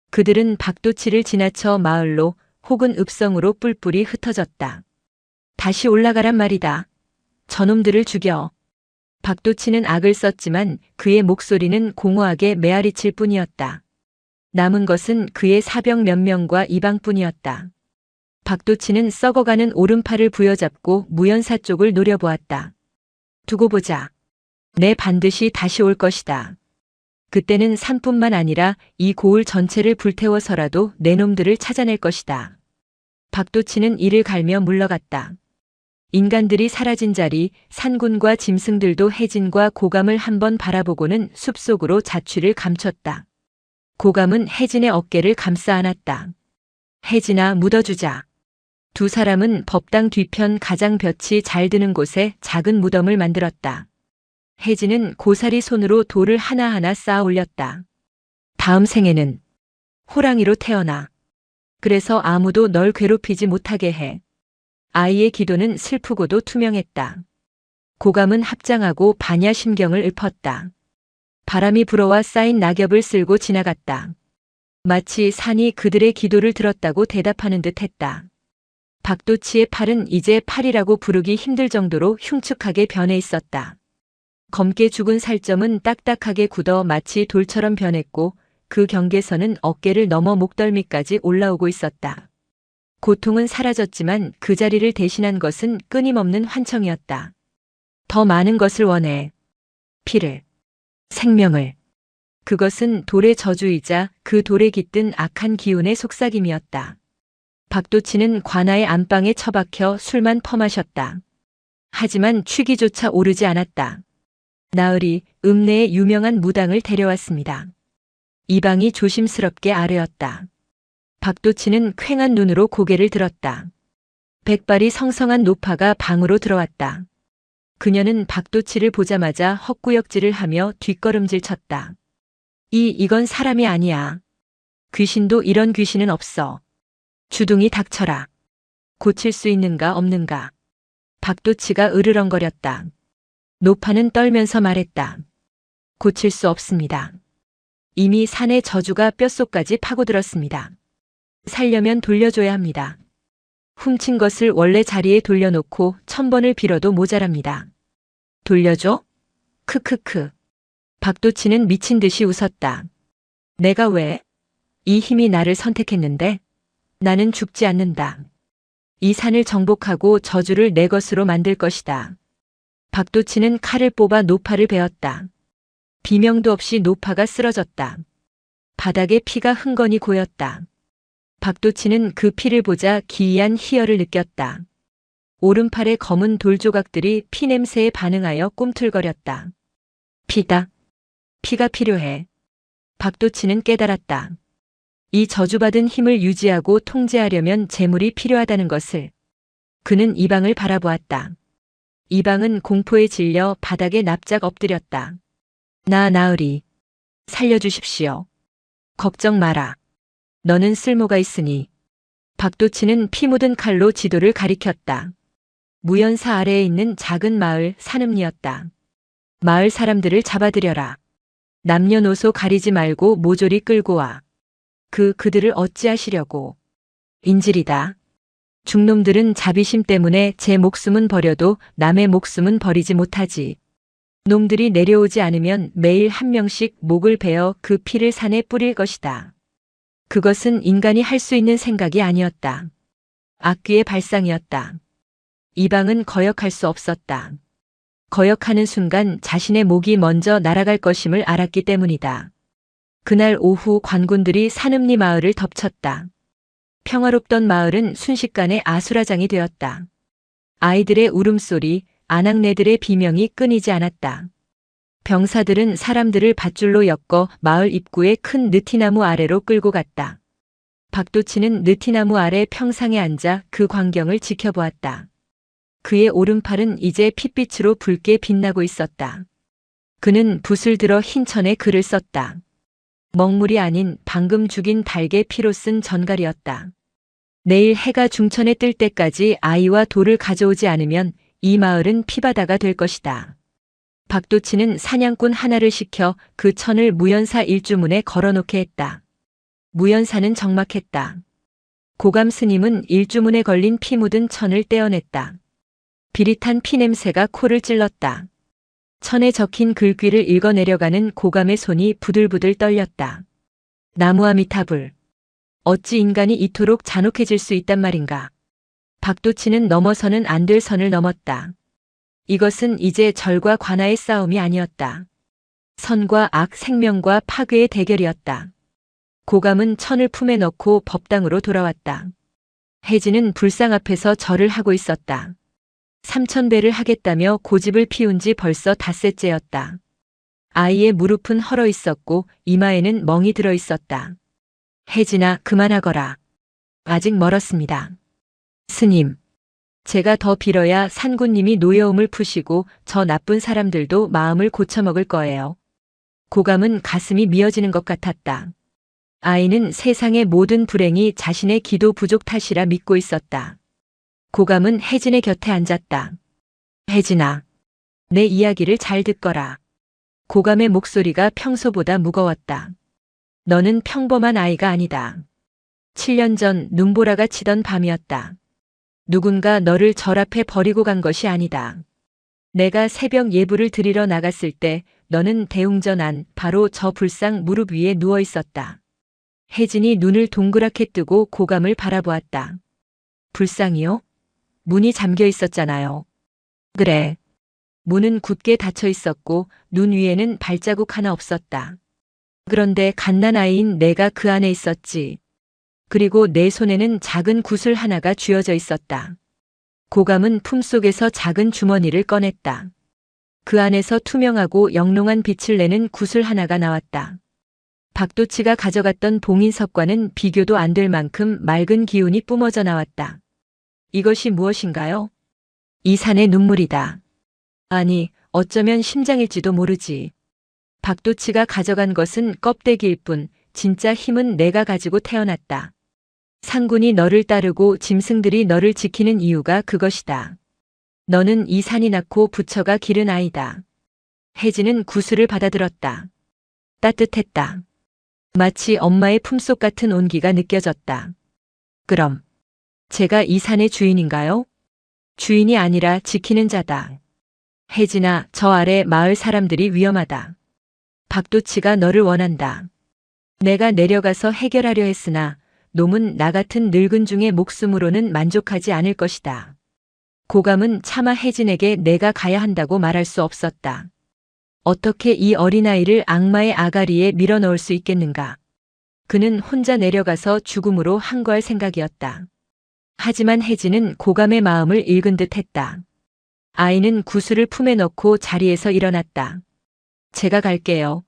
Speaker 1: 그들은 박도치를 지나쳐 마을로 혹은 읍성으로 뿔뿔이 흩어졌다. 다시 올라가란 말이다. 저놈들을 죽여. 박도치는 악을 썼지만 그의 목소리는 공허하게 메아리칠 뿐이었다. 남은 것은 그의 사병 몇 명과 이방뿐이었다. 박도치는 썩어가는 오른팔을 부여잡고 무연사 쪽을 노려보았다. 두고 보자. 내 반드시 다시 올 것이다. 그때는 산뿐만 아니라 이 고을 전체를 불태워서라도 내 놈들을 찾아낼 것이다. 박도치는 이를 갈며 물러갔다. 인간들이 사라진 자리, 산군과 짐승들도 혜진과 고감을 한번 바라보고는 숲속으로 자취를 감췄다. 고감은 혜진의 어깨를 감싸 안았다. 혜진아, 묻어주자. 두 사람은 법당 뒤편 가장 볕이 잘 드는 곳에 작은 무덤을 만들었다. 혜진은 고사리 손으로 돌을 하나하나 쌓아 올렸다. 다음 생에는 호랑이로 태어나. 그래서 아무도 널 괴롭히지 못하게 해. 아이의 기도는 슬프고도 투명했다. 고감은 합장하고 반야심경을 읊었다. 바람이 불어와 쌓인 낙엽을 쓸고 지나갔다. 마치 산이 그들의 기도를 들었다고 대답하는 듯 했다. 박도치의 팔은 이제 팔이라고 부르기 힘들 정도로 흉측하게 변해 있었다. 검게 죽은 살점은 딱딱하게 굳어 마치 돌처럼 변했고 그 경계선은 어깨를 넘어 목덜미까지 올라오고 있었다. 고통은 사라졌지만 그 자리를 대신한 것은 끊임없는 환청이었다. 더 많은 것을 원해. 피를. 생명을. 그것은 돌의 저주이자 그 돌에 깃든 악한 기운의 속삭임이었다. 박도치는 관아의 안방에 처박혀 술만 퍼마셨다. 하지만 취기조차 오르지 않았다. 나으리 읍내의 유명한 무당을 데려왔습니다. 이방이 조심스럽게 아뢰었다. 박도치는 퀭한 눈으로 고개를 들었다. 백발이 성성한 노파가 방으로 들어왔다. 그녀는 박도치를 보자마자 헛구역질을 하며 뒷걸음질 쳤다. 이건 사람이 아니야. 귀신도 이런 귀신은 없어. 주둥이 닥쳐라. 고칠 수 있는가 없는가. 박도치가 으르렁거렸다. 노파는 떨면서 말했다. 고칠 수 없습니다. 이미 산의 저주가 뼛속까지 파고들었습니다. 살려면 돌려줘야 합니다. 훔친 것을 원래 자리에 돌려놓고 1000번을 빌어도 모자랍니다. 돌려줘? 크크크. 박도치는 미친 듯이 웃었다. 내가 왜? 이 힘이 나를 선택했는데? 나는 죽지 않는다. 이 산을 정복하고 저주를 내 것으로 만들 것이다. 박도치는 칼을 뽑아 노파를 베었다. 비명도 없이 노파가 쓰러졌다. 바닥에 피가 흥건히 고였다. 박도치는 그 피를 보자 기이한 희열을 느꼈다. 오른팔의 검은 돌조각들이 피 냄새에 반응하여 꿈틀거렸다. 피다. 피가 필요해. 박도치는 깨달았다. 이 저주받은 힘을 유지하고 통제하려면 재물이 필요하다는 것을. 그는 이방을 바라보았다. 이방은 공포에 질려 바닥에 납작 엎드렸다. 나 나으리. 살려주십시오. 걱정 마라. 너는 쓸모가 있으니. 박도치는 피 묻은 칼로 지도를 가리켰다. 무연사 아래에 있는 작은 마을 산음리였다. 마을 사람들을 잡아들여라. 남녀노소 가리지 말고 모조리 끌고 와. 그들을 어찌하시려고. 인질이다. 중놈들은 자비심 때문에 제 목숨은 버려도 남의 목숨은 버리지 못하지. 놈들이 내려오지 않으면 매일 한 명씩 목을 베어 그 피를 산에 뿌릴 것이다. 그것은 인간이 할 수 있는 생각이 아니었다. 악귀의 발상이었다. 이방은 거역할 수 없었다. 거역하는 순간 자신의 목이 먼저 날아갈 것임을 알았기 때문이다. 그날 오후 관군들이 산음리 마을을 덮쳤다. 평화롭던 마을은 순식간에 아수라장이 되었다. 아이들의 울음소리, 아낙네들의 비명이 끊이지 않았다. 병사들은 사람들을 밧줄로 엮어 마을 입구의 큰 느티나무 아래로 끌고 갔다. 박도치는 느티나무 아래 평상에 앉아 그 광경을 지켜보았다. 그의 오른팔은 이제 핏빛으로 붉게 빛나고 있었다. 그는 붓을 들어 흰 천에 글을 썼다. 먹물이 아닌 방금 죽인 닭의 피로 쓴 전갈이었다. 내일 해가 중천에 뜰 때까지 아이와 돌을 가져오지 않으면 이 마을은 피바다가 될 것이다. 박도치는 사냥꾼 하나를 시켜 그 천을 무연사 일주문에 걸어놓게 했다. 무연사는 적막했다. 고감 스님은 일주문에 걸린 피 묻은 천을 떼어냈다. 비릿한 피냄새가 코를 찔렀다. 천에 적힌 글귀를 읽어내려가는 고감의 손이 부들부들 떨렸다. 나무아미타불. 어찌 인간이 이토록 잔혹해질 수 있단 말인가. 박도치는 넘어서는 안 될 선을 넘었다. 이것은 이제 절과 관아의 싸움이 아니었다. 선과 악, 생명과 파괴의 대결이었다. 고감은 천을 품에 넣고 법당으로 돌아왔다. 혜진은 불상 앞에서 절을 하고 있었다. 3000배를 하겠다며 고집을 피운 지 벌써 닷새째였다. 아이의 무릎은 헐어 있었고 이마에는 멍이 들어 있었다. 혜진아, 그만하거라. 아직 멀었습니다. 스님, 제가 더 빌어야 산군님이 노여움을 푸시고 저 나쁜 사람들도 마음을 고쳐먹을 거예요. 고감은 가슴이 미어지는 것 같았다. 아이는 세상의 모든 불행이 자신의 기도 부족 탓이라 믿고 있었다. 고감은 혜진의 곁에 앉았다. 혜진아, 내 이야기를 잘 듣거라. 고감의 목소리가 평소보다 무거웠다. 너는 평범한 아이가 아니다. 7년 전 눈보라가 치던 밤이었다. 누군가 너를 절 앞에 버리고 간 것이 아니다. 내가 새벽 예불을 드리러 나갔을 때 너는 대웅전 안 바로 저 불상 무릎 위에 누워 있었다. 혜진이 눈을 동그랗게 뜨고 고감을 바라보았다. 불상이요? 문이 잠겨 있었잖아요. 그래. 문은 굳게 닫혀 있었고 눈 위에는 발자국 하나 없었다. 그런데 갓난아이인 내가 그 안에 있었지. 그리고 내 손에는 작은 구슬 하나가 쥐어져 있었다. 고감은 품속에서 작은 주머니를 꺼냈다. 그 안에서 투명하고 영롱한 빛을 내는 구슬 하나가 나왔다. 박도치가 가져갔던 봉인석과는 비교도 안 될 만큼 맑은 기운이 뿜어져 나왔다. 이것이 무엇인가요? 이 산의 눈물이다. 아니, 어쩌면 심장일지도 모르지. 박도치가 가져간 것은 껍데기일 뿐 진짜 힘은 내가 가지고 태어났다. 상군이 너를 따르고 짐승들이 너를 지키는 이유가 그것이다. 너는 이 산이 낳고 부처가 기른 아이다. 혜진은 구슬을 받아들었다. 따뜻했다. 마치 엄마의 품속 같은 온기가 느껴졌다. 그럼 제가 이 산의 주인인가요? 주인이 아니라 지키는 자다. 혜진아, 저 아래 마을 사람들이 위험하다. 박도치가 너를 원한다. 내가 내려가서 해결하려 했으나 놈은 나 같은 늙은 중의 목숨으로는 만족하지 않을 것이다. 고감은 차마 혜진에게 내가 가야 한다고 말할 수 없었다. 어떻게 이 어린아이를 악마의 아가리에 밀어넣을 수 있겠는가. 그는 혼자 내려가서 죽음으로 항거할 생각이었다. 하지만 혜진은 고감의 마음을 읽은 듯 했다. 아이는 구슬을 품에 넣고 자리에서 일어났다. 제가 갈게요.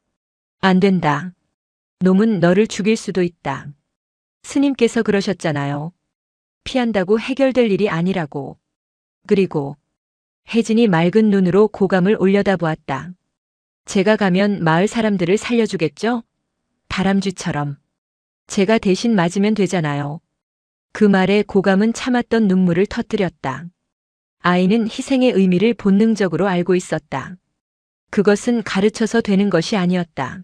Speaker 1: 안 된다. 놈은 너를 죽일 수도 있다. 스님께서 그러셨잖아요. 피한다고 해결될 일이 아니라고. 그리고 혜진이 맑은 눈으로 고감을 올려다보았다. 제가 가면 마을 사람들을 살려주겠죠? 다람쥐처럼. 제가 대신 맞으면 되잖아요. 그 말에 고감은 참았던 눈물을 터뜨렸다. 아이는 희생의 의미를 본능적으로 알고 있었다. 그것은 가르쳐서 되는 것이 아니었다.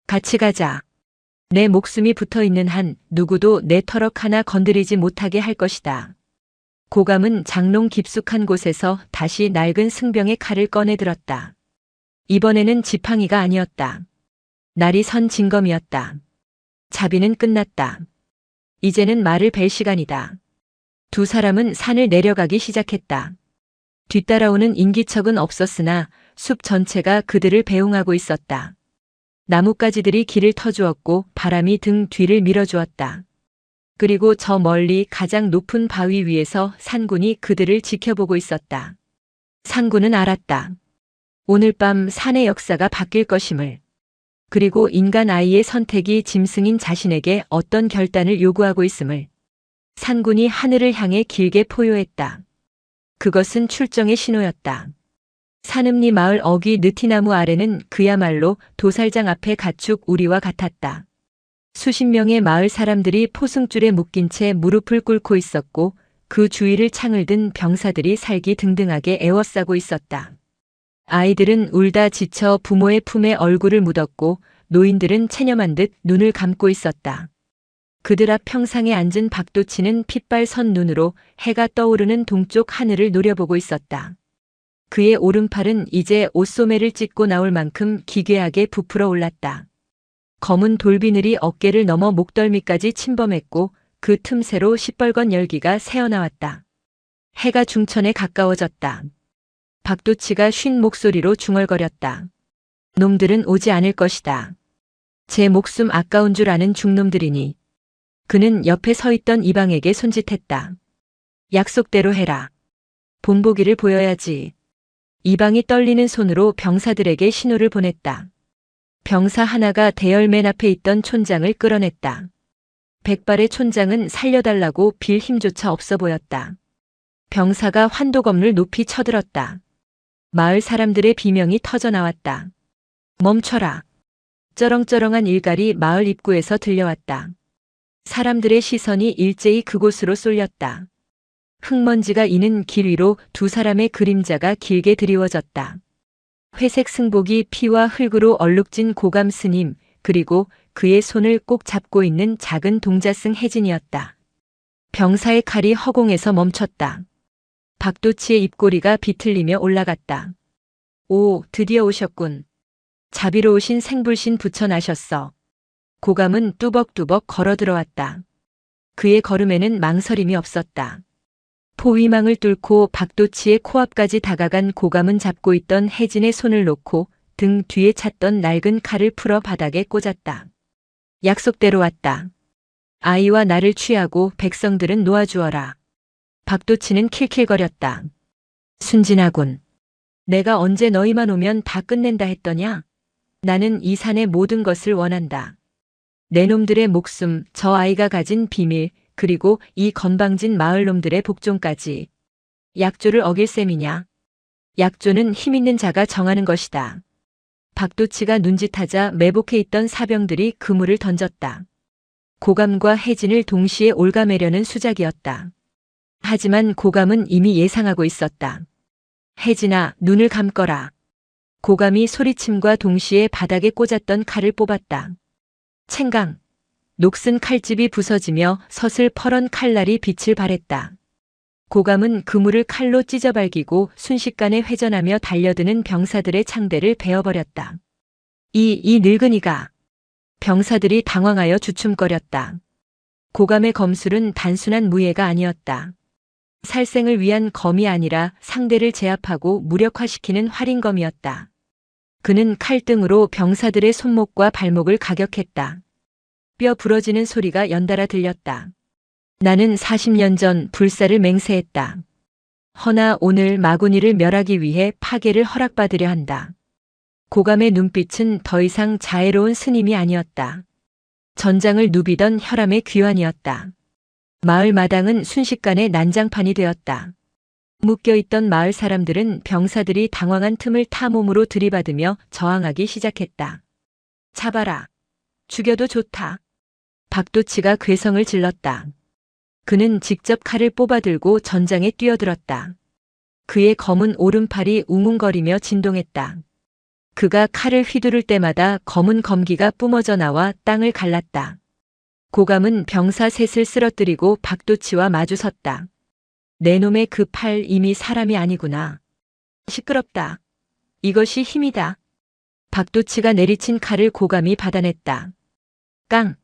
Speaker 1: 같이 가자. 내 목숨이 붙어 있는 한 누구도 내 털럭 하나 건드리지 못하게 할 것이다. 고감은 장롱 깊숙한 곳에서 다시 낡은 승병의 칼을 꺼내 들었다. 이번에는 지팡이가 아니었다. 날이 선 징검이었다. 자비는 끝났다. 이제는 말을 벨 시간이다. 두 사람은 산을 내려가기 시작했다. 뒤따라오는 인기척은 없었으나 숲 전체가 그들을 배웅하고 있었다. 나뭇가지들이 길을 터주었고 바람이 등 뒤를 밀어주었다. 그리고 저 멀리 가장 높은 바위 위에서 산군이 그들을 지켜보고 있었다. 산군은 알았다. 오늘 밤 산의 역사가 바뀔 것임을. 그리고 인간 아이의 선택이 짐승인 자신에게 어떤 결단을 요구하고 있음을. 산군이 하늘을 향해 길게 포효했다. 그것은 출정의 신호였다. 산음리 마을 어귀 느티나무 아래는 그야말로 도살장 앞의 가축 우리와 같았다. 수십 명의 마을 사람들이 포승줄에 묶인 채 무릎을 꿇고 있었고 그 주위를 창을 든 병사들이 살기등등하게 에워싸고 있었다. 아이들은 울다 지쳐 부모의 품에 얼굴을 묻었고 노인들은 체념한 듯 눈을 감고 있었다. 그들 앞 평상에 앉은 박도치는 핏발 선 눈으로 해가 떠오르는 동쪽 하늘을 노려보고 있었다. 그의 오른팔은 이제 옷소매를 찢고 나올 만큼 기괴하게 부풀어 올랐다. 검은 돌비늘이 어깨를 넘어 목덜미까지 침범했고 그 틈새로 시뻘건 열기가 새어나왔다. 해가 중천에 가까워졌다. 박도치가 쉰 목소리로 중얼거렸다. 놈들은 오지 않을 것이다. 제 목숨 아까운 줄 아는 중놈들이니. 그는 옆에 서 있던 이방에게 손짓했다. 약속대로 해라. 본보기를 보여야지. 이방이 떨리는 손으로 병사들에게 신호를 보냈다. 병사 하나가 대열 맨 앞에 있던 촌장을 끌어냈다. 백발의 촌장은 살려달라고 빌 힘조차 없어 보였다. 병사가 환도검을 높이 쳐들었다. 마을 사람들의 비명이 터져나왔다. 멈춰라. 쩌렁쩌렁한 일갈이 마을 입구에서 들려왔다. 사람들의 시선이 일제히 그곳으로 쏠렸다. 흙먼지가 이는 길 위로 두 사람의 그림자가 길게 드리워졌다. 회색 승복이 피와 흙으로 얼룩진 고감 스님, 그리고 그의 손을 꼭 잡고 있는 작은 동자승 혜진이었다. 병사의 칼이 허공에서 멈췄다. 박도치의 입꼬리가 비틀리며 올라갔다. 오, 드디어 오셨군. 자비로우신 생불신 부처나셨어. 고감은 뚜벅뚜벅 걸어 들어왔다. 그의 걸음에는 망설임이 없었다. 포위망을 뚫고 박도치의 코앞까지 다가간 고감은 잡고 있던 혜진의 손을 놓고 등 뒤에 찼던 낡은 칼을 풀어 바닥에 꽂았다. 약속대로 왔다. 아이와 나를 취하고 백성들은 놓아주어라. 박도치는 킬킬거렸다. 순진하군. 내가 언제 너희만 오면 다 끝낸다 했더냐? 나는 이 산의 모든 것을 원한다. 내 놈들의 목숨, 저 아이가 가진 비밀, 그리고 이 건방진 마을놈들의 복종까지. 약조를 어길 셈이냐? 약조는 힘있는 자가 정하는 것이다. 박도치가 눈짓하자 매복해 있던 사병들이 그물을 던졌다. 고감과 혜진을 동시에 올가매려는 수작이었다. 하지만 고감은 이미 예상하고 있었다. 혜진아, 눈을 감거라. 고감이 소리침과 동시에 바닥에 꽂았던 칼을 뽑았다. 챙강. 녹슨 칼집이 부서지며 서슬 퍼런 칼날이 빛을 발했다. 고감은 그물을 칼로 찢어발기고 순식간에 회전하며 달려드는 병사들의 창대를 베어버렸다. 이 늙은이가. 병사들이 당황하여 주춤거렸다. 고감의 검술은 단순한 무예가 아니었다. 살생을 위한 검이 아니라 상대를 제압하고 무력화시키는 활인검이었다. 그는 칼등으로 병사들의 손목과 발목을 가격했다. 뼈 부러지는 소리가 연달아 들렸다. 나는 40년 전 불사를 맹세했다. 허나 오늘 마구니를 멸하기 위해 파괴를 허락받으려 한다. 고감의 눈빛은 더 이상 자애로운 스님이 아니었다. 전장을 누비던 혈암의 귀환이었다. 마을 마당은 순식간에 난장판이 되었다. 묶여있던 마을 사람들은 병사들이 당황한 틈을 타 몸으로 들이받으며 저항하기 시작했다. 잡아라. 죽여도 좋다. 박도치가 괴성을 질렀다. 그는 직접 칼을 뽑아들고 전장에 뛰어들었다. 그의 검은 오른팔이 웅웅거리며 진동했다. 그가 칼을 휘두를 때마다 검은 검기가 뿜어져 나와 땅을 갈랐다. 고감은 병사 셋을 쓰러뜨리고 박도치와 마주섰다. 내 놈의 그 팔 이미 사람이 아니구나. 시끄럽다. 이것이 힘이다. 박도치가 내리친 칼을 고감이 받아냈다. 깡!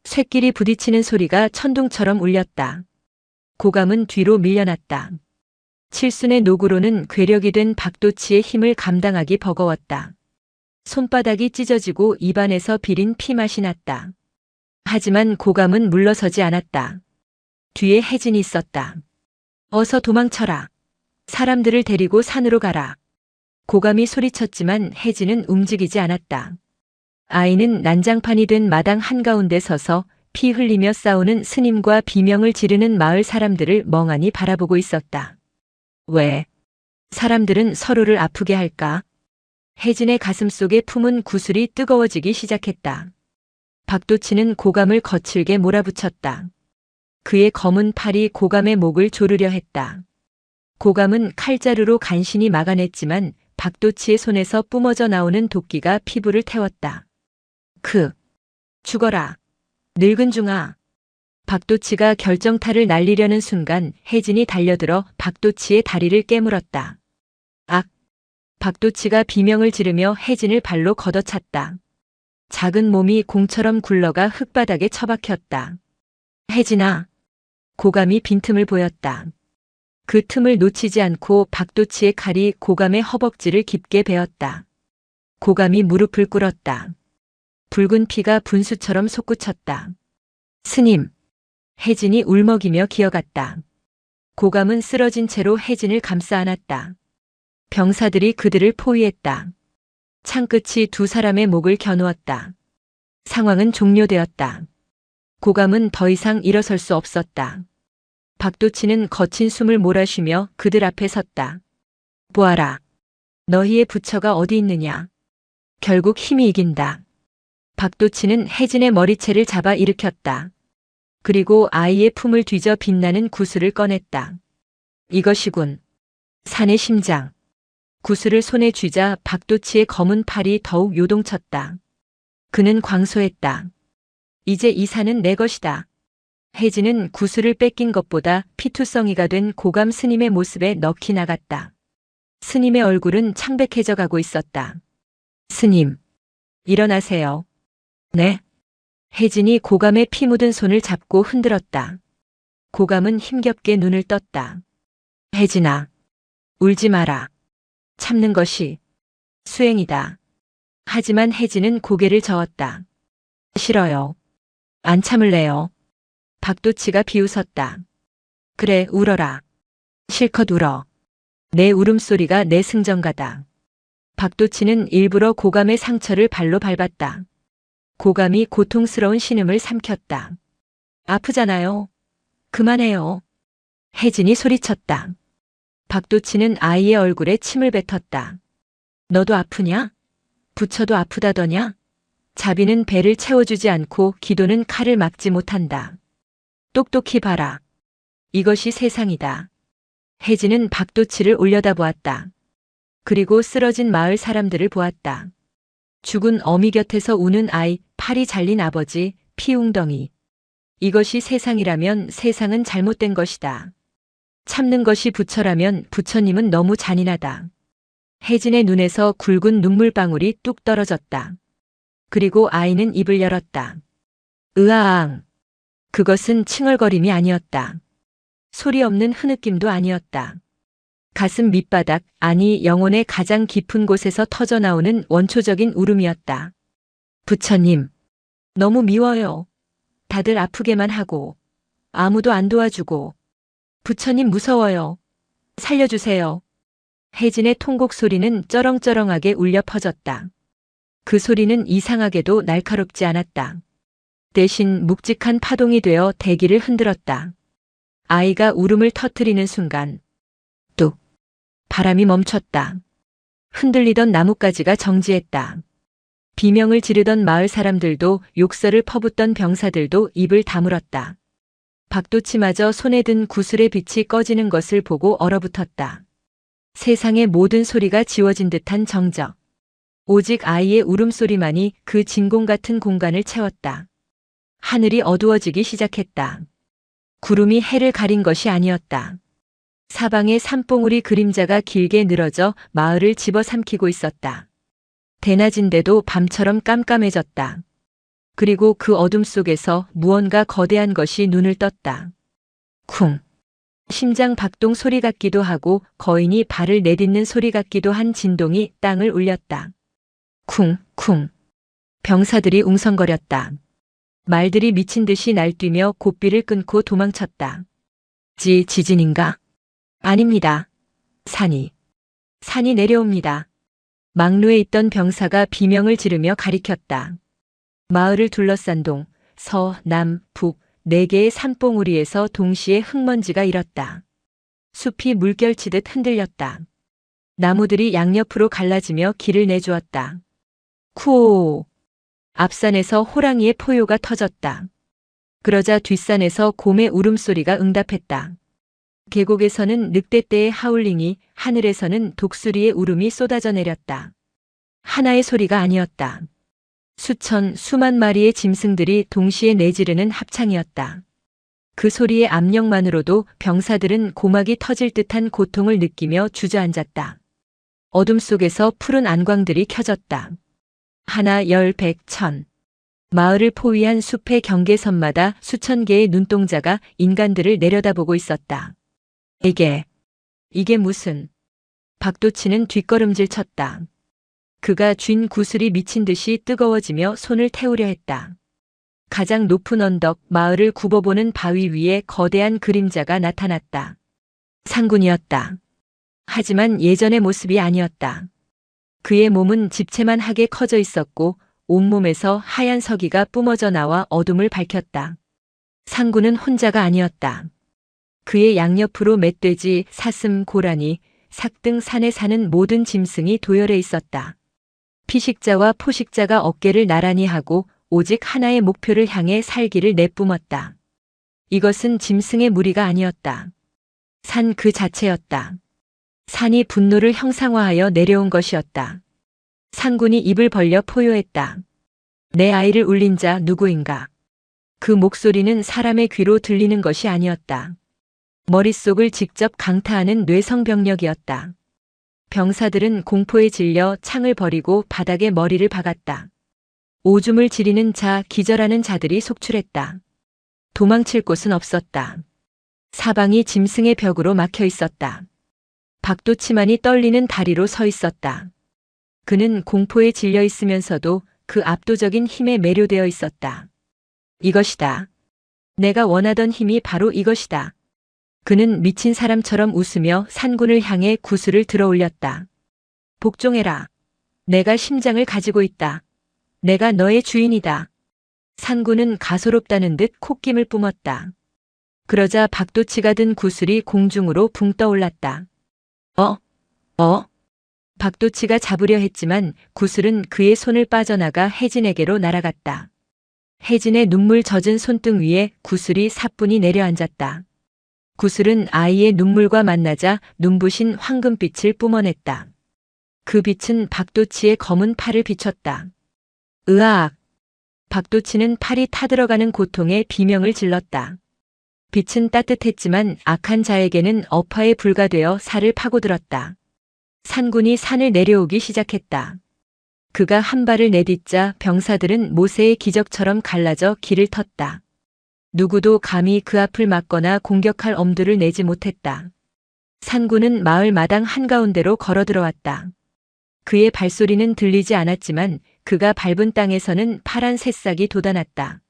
Speaker 1: 쇳길이 부딪히는 소리가 천둥처럼 울렸다. 고감은 뒤로 밀려났다. 칠순의 노구로는 괴력이 된 박도치의 힘을 감당하기 버거웠다. 손바닥이 찢어지고 입안에서 비린 피맛이 났다. 하지만 고감은 물러서지 않았다. 뒤에 혜진이 있었다. 어서 도망쳐라. 사람들을 데리고 산으로 가라. 고감이 소리쳤지만 혜진은 움직이지 않았다. 아이는 난장판이 된 마당 한가운데 서서 피 흘리며 싸우는 스님과 비명을 지르는 마을 사람들을 멍하니 바라보고 있었다. 왜? 사람들은 서로를 아프게 할까? 혜진의 가슴 속에 품은 구슬이 뜨거워지기 시작했다. 박도치는 고감을 거칠게 몰아붙였다. 그의 검은 팔이 고감의 목을 조르려 했다. 고감은 칼자루로 간신히 막아냈지만 박도치의 손에서 뿜어져 나오는 도끼가 피부를 태웠다. 죽어라. 늙은 중아. 박도치가 결정타를 날리려는 순간 혜진이 달려들어 박도치의 다리를 깨물었다. 악! 박도치가 비명을 지르며 혜진을 발로 걷어찼다. 작은 몸이 공처럼 굴러가 흙바닥에 처박혔다. 혜진아. 고감이 빈틈을 보였다. 그 틈을 놓치지 않고 박도치의 칼이 고감의 허벅지를 깊게 베었다. 고감이 무릎을 꿇었다. 붉은 피가 분수처럼 솟구쳤다. 스님. 혜진이 울먹이며 기어갔다. 고감은 쓰러진 채로 혜진을 감싸 안았다. 병사들이 그들을 포위했다. 창끝이 두 사람의 목을 겨누었다. 상황은 종료되었다. 고감은 더 이상 일어설 수 없었다. 박도치는 거친 숨을 몰아쉬며 그들 앞에 섰다. 보아라. 너희의 부처가 어디 있느냐. 결국 힘이 이긴다. 박도치는 혜진의 머리채를 잡아 일으켰다. 그리고 아이의 품을 뒤져 빛나는 구슬을 꺼냈다. 이것이군. 산의 심장. 구슬을 손에 쥐자 박도치의 검은 팔이 더욱 요동쳤다. 그는 광소했다. 이제 이 산은 내 것이다. 혜진은 구슬을 뺏긴 것보다 피투성이가 된 고감 스님의 모습에 넋이 나갔다. 스님의 얼굴은 창백해져 가고 있었다. 스님. 일어나세요. 네. 혜진이 고감의 피 묻은 손을 잡고 흔들었다. 고감은 힘겹게 눈을 떴다. 혜진아. 울지 마라. 참는 것이 수행이다. 하지만 혜진은 고개를 저었다. 싫어요. 안 참을래요. 박도치가 비웃었다. 그래, 울어라. 실컷 울어. 내 울음소리가 내 승전가다. 박도치는 일부러 고감의 상처를 발로 밟았다. 고감이 고통스러운 신음을 삼켰다. 아프잖아요. 그만해요. 혜진이 소리쳤다. 박도치는 아이의 얼굴에 침을 뱉었다. 너도 아프냐? 부처도 아프다더냐? 자비는 배를 채워주지 않고 기도는 칼을 막지 못한다. 똑똑히 봐라. 이것이 세상이다. 혜진은 박도치를 올려다보았다. 그리고 쓰러진 마을 사람들을 보았다. 죽은 어미 곁에서 우는 아이, 팔이 잘린 아버지, 피웅덩이. 이것이 세상이라면 세상은 잘못된 것이다. 참는 것이 부처라면 부처님은 너무 잔인하다. 혜진의 눈에서 굵은 눈물방울이 뚝 떨어졌다. 그리고 아이는 입을 열었다. 으아앙. 그것은 칭얼거림이 아니었다. 소리 없는 흐느낌도 아니었다. 가슴 밑바닥, 아니 영혼의 가장 깊은 곳에서 터져나오는 원초적인 울음이었다. 부처님, 너무 미워요. 다들 아프게만 하고, 아무도 안 도와주고. 부처님 무서워요. 살려주세요. 혜진의 통곡 소리는 쩌렁쩌렁하게 울려 퍼졌다. 그 소리는 이상하게도 날카롭지 않았다. 대신 묵직한 파동이 되어 대기를 흔들었다. 아이가 울음을 터뜨리는 순간 뚝 바람이 멈췄다. 흔들리던 나뭇가지가 정지했다. 비명을 지르던 마을 사람들도 욕설을 퍼붓던 병사들도 입을 다물었다. 박도치마저 손에 든 구슬의 빛이 꺼지는 것을 보고 얼어붙었다. 세상의 모든 소리가 지워진 듯한 정적. 오직 아이의 울음소리만이 그 진공 같은 공간을 채웠다. 하늘이 어두워지기 시작했다. 구름이 해를 가린 것이 아니었다. 사방에 산봉우리 그림자가 길게 늘어져 마을을 집어삼키고 있었다. 대낮인데도 밤처럼 깜깜해졌다. 그리고 그 어둠 속에서 무언가 거대한 것이 눈을 떴다. 쿵. 심장 박동 소리 같기도 하고 거인이 발을 내딛는 소리 같기도 한 진동이 땅을 울렸다. 쿵, 쿵. 병사들이 웅성거렸다. 말들이 미친 듯이 날뛰며 고삐를 끊고 도망쳤다. 지진인가? 아닙니다. 산이 내려옵니다. 막루에 있던 병사가 비명을 지르며 가리켰다. 마을을 둘러싼 동, 서, 남, 북, 4개의 산봉우리에서 동시에 흙먼지가 일었다. 숲이 물결치듯 흔들렸다. 나무들이 양옆으로 갈라지며 길을 내주었다. 쿠오! 앞산에서 호랑이의 포효가 터졌다. 그러자 뒷산에서 곰의 울음소리가 응답했다. 계곡에서는 늑대떼의 하울링이, 하늘에서는 독수리의 울음이 쏟아져 내렸다. 하나의 소리가 아니었다. 수천, 수만 마리의 짐승들이 동시에 내지르는 합창이었다. 그 소리의 압력만으로도 병사들은 고막이 터질 듯한 고통을 느끼며 주저앉았다. 어둠 속에서 푸른 안광들이 켜졌다. 하나, 열, 백, 천. 마을을 포위한 숲의 경계선마다 수천 개의 눈동자가 인간들을 내려다보고 있었다. 이게 무슨... 박도치는 뒷걸음질 쳤다. 그가 쥔 구슬이 미친 듯이 뜨거워지며 손을 태우려 했다. 가장 높은 언덕, 마을을 굽어보는 바위 위에 거대한 그림자가 나타났다. 상군이었다. 하지만 예전의 모습이 아니었다. 그의 몸은 집채만하게 커져 있었고 온몸에서 하얀 서기가 뿜어져 나와 어둠을 밝혔다. 상군은 혼자가 아니었다. 그의 양옆으로 멧돼지, 사슴, 고라니, 삭 등 산에 사는 모든 짐승이 도열해 있었다. 피식자와 포식자가 어깨를 나란히 하고 오직 하나의 목표를 향해 살기를 내뿜었다. 이것은 짐승의 무리가 아니었다. 산 그 자체였다. 산이 분노를 형상화하여 내려온 것이었다. 상군이 입을 벌려 포효했다. 내 아이를 울린 자 누구인가? 그 목소리는 사람의 귀로 들리는 것이 아니었다. 머릿속을 직접 강타하는 뇌성병력이었다. 병사들은 공포에 질려 창을 버리고 바닥에 머리를 박았다. 오줌을 지리는 자, 기절하는 자들이 속출했다. 도망칠 곳은 없었다. 사방이 짐승의 벽으로 막혀 있었다. 박도치만이 떨리는 다리로 서 있었다. 그는 공포에 질려 있으면서도 그 압도적인 힘에 매료되어 있었다. 이것이다. 내가 원하던 힘이 바로 이것이다. 그는 미친 사람처럼 웃으며 산군을 향해 구슬을 들어 올렸다. 복종해라. 내가 심장을 가지고 있다. 내가 너의 주인이다. 산군은 가소롭다는 듯 콧김을 뿜었다. 그러자 박도치가 든 구슬이 공중으로 붕 떠올랐다. 박도치가 잡으려 했지만 구슬은 그의 손을 빠져나가 혜진에게로 날아갔다. 혜진의 눈물 젖은 손등 위에 구슬이 사뿐히 내려앉았다. 구슬은 아이의 눈물과 만나자 눈부신 황금빛을 뿜어냈다. 그 빛은 박도치의 검은 팔을 비췄다. 으악! 박도치는 팔이 타들어가는 고통에 비명을 질렀다. 빛은 따뜻했지만 악한 자에게는 어파에 불과되어 살을 파고들었다. 산군이 산을 내려오기 시작했다. 그가 한 발을 내딛자 병사들은 모세의 기적처럼 갈라져 길을 텄다. 누구도 감히 그 앞을 막거나 공격할 엄두를 내지 못했다. 산군은 마을 마당 한가운데로 걸어 들어왔다. 그의 발소리는 들리지 않았지만 그가 밟은 땅에서는 파란 새싹이 돋아났다.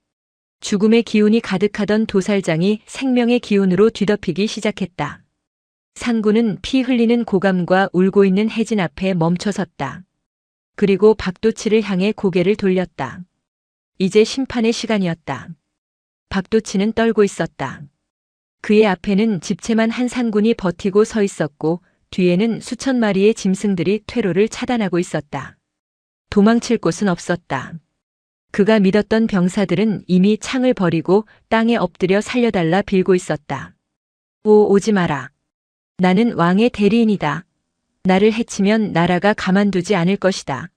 Speaker 1: 죽음의 기운이 가득하던 도살장이 생명의 기운으로 뒤덮이기 시작했다. 산군은 피 흘리는 고감과 울고 있는 혜진 앞에 멈춰섰다. 그리고 박도치를 향해 고개를 돌렸다. 이제 심판의 시간이었다. 박도치는 떨고 있었다. 그의 앞에는 집채만 한 산군이 버티고 서 있었고 뒤에는 수천 마리의 짐승들이 퇴로를 차단하고 있었다. 도망칠 곳은 없었다. 그가 믿었던 병사들은 이미 창을 버리고 땅에 엎드려 살려달라 빌고 있었다. 오지 마라. 나는 왕의 대리인이다. 나를 해치면 나라가 가만두지 않을 것이다.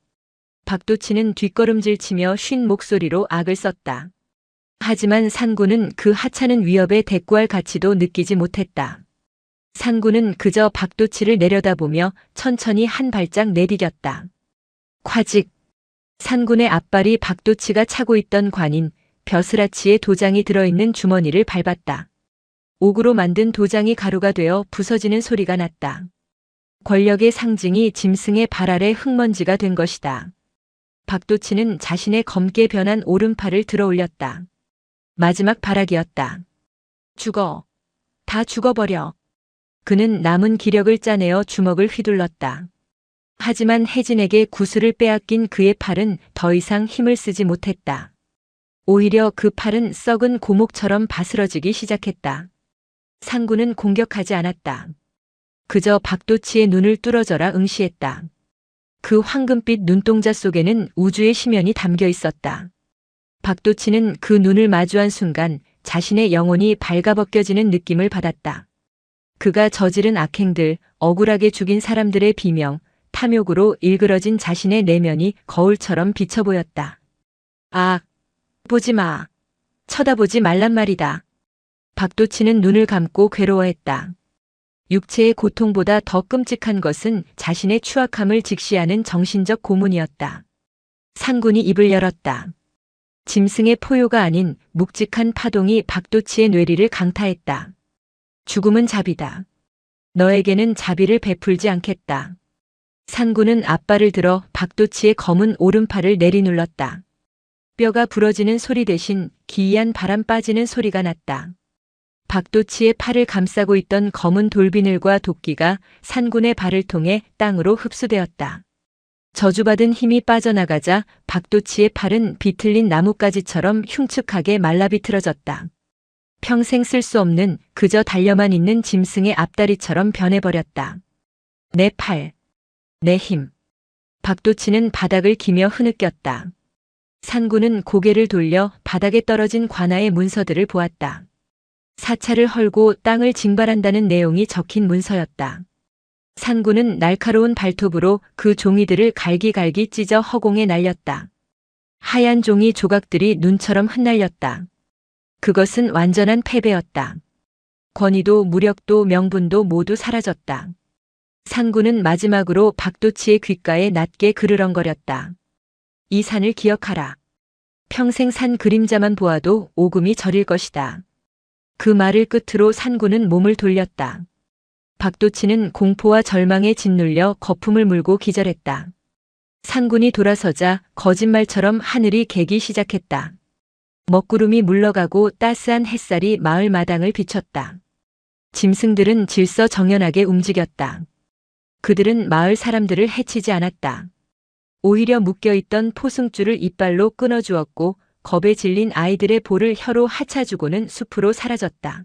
Speaker 1: 박도치는 뒷걸음질치며 쉰 목소리로 악을 썼다. 하지만 산군은 그 하찮은 위협에 대꾸할 가치도 느끼지 못했다. 산군은 그저 박도치를 내려다보며 천천히 한 발짝 내디뎠다. 콱직. 산군의 앞발이 박도치가 차고 있던 관인 벼슬아치의 도장이 들어있는 주머니를 밟았다. 옥으로 만든 도장이 가루가 되어 부서지는 소리가 났다. 권력의 상징이 짐승의 발 아래 흙먼지가 된 것이다. 박도치는 자신의 검게 변한 오른팔을 들어 올렸다. 마지막 발악이었다. 죽어. 다 죽어버려. 그는 남은 기력을 짜내어 주먹을 휘둘렀다. 하지만 혜진에게 구슬을 빼앗긴 그의 팔은 더 이상 힘을 쓰지 못했다. 오히려 그 팔은 썩은 고목처럼 바스러지기 시작했다. 산군은 공격하지 않았다. 그저 박도치의 눈을 뚫어져라 응시했다. 그 황금빛 눈동자 속에는 우주의 심연이 담겨 있었다. 박도치는 그 눈을 마주한 순간 자신의 영혼이 발가벗겨지는 느낌을 받았다. 그가 저지른 악행들, 억울하게 죽인 사람들의 비명, 탐욕으로 일그러진 자신의 내면이 거울처럼 비쳐 보였다. 아, 보지 마. 쳐다보지 말란 말이다. 박도치는 눈을 감고 괴로워했다. 육체의 고통보다 더 끔찍한 것은 자신의 추악함을 직시하는 정신적 고문이었다. 산군이 입을 열었다. 짐승의 포효가 아닌 묵직한 파동이 박도치의 뇌리를 강타했다. 죽음은 자비다. 너에게는 자비를 베풀지 않겠다. 산군은 앞발을 들어 박도치의 검은 오른팔을 내리눌렀다. 뼈가 부러지는 소리 대신 기이한 바람 빠지는 소리가 났다. 박도치의 팔을 감싸고 있던 검은 돌비늘과 도끼가 산군의 발을 통해 땅으로 흡수되었다. 저주받은 힘이 빠져나가자 박도치의 팔은 비틀린 나뭇가지처럼 흉측하게 말라비틀어졌다. 평생 쓸 수 없는 그저 달려만 있는 짐승의 앞다리처럼 변해버렸다. 내 팔, 내 힘. 박도치는 바닥을 기며 흐느꼈다. 산군은 고개를 돌려 바닥에 떨어진 관아의 문서들을 보았다. 사찰을 헐고 땅을 징발한다는 내용이 적힌 문서였다. 산군은 날카로운 발톱으로 그 종이들을 갈기갈기 찢어 허공에 날렸다. 하얀 종이 조각들이 눈처럼 흩날렸다. 그것은 완전한 패배였다. 권위도 무력도 명분도 모두 사라졌다. 산군은 마지막으로 박도치의 귓가에 낮게 그르렁거렸다. 이 산을 기억하라. 평생 산 그림자만 보아도 오금이 저릴 것이다. 그 말을 끝으로 산군은 몸을 돌렸다. 박도치는 공포와 절망에 짓눌려 거품을 물고 기절했다. 산군이 돌아서자 거짓말처럼 하늘이 개기 시작했다. 먹구름이 물러가고 따스한 햇살이 마을 마당을 비췄다. 짐승들은 질서정연하게 움직였다. 그들은 마을 사람들을 해치지 않았다. 오히려 묶여있던 포승줄을 이빨로 끊어주었고 겁에 질린 아이들의 볼을 혀로 하차주고는 숲으로 사라졌다.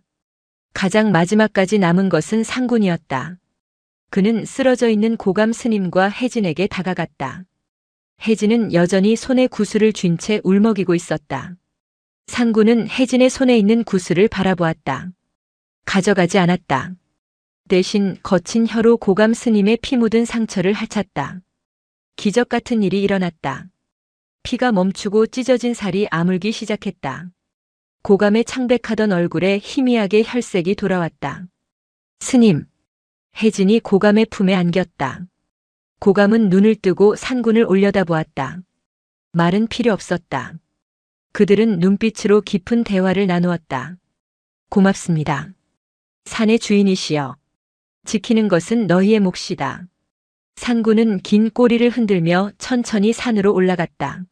Speaker 1: 가장 마지막까지 남은 것은 산군이었다. 그는 쓰러져 있는 고감 스님과 혜진에게 다가갔다. 혜진은 여전히 손에 구슬을 쥔 채 울먹이고 있었다. 산군은 혜진의 손에 있는 구슬을 바라보았다. 가져가지 않았다. 대신 거친 혀로 고감 스님의 피 묻은 상처를 핥았다. 기적 같은 일이 일어났다. 피가 멈추고 찢어진 살이 아물기 시작했다. 고감의 창백하던 얼굴에 희미하게 혈색이 돌아왔다. 스님. 혜진이 고감의 품에 안겼다. 고감은 눈을 뜨고 산군을 올려다보았다. 말은 필요 없었다. 그들은 눈빛으로 깊은 대화를 나누었다. 고맙습니다. 산의 주인이시여. 지키는 것은 너희의 몫이다. 산군은 긴 꼬리를 흔들며 천천히 산으로 올라갔다.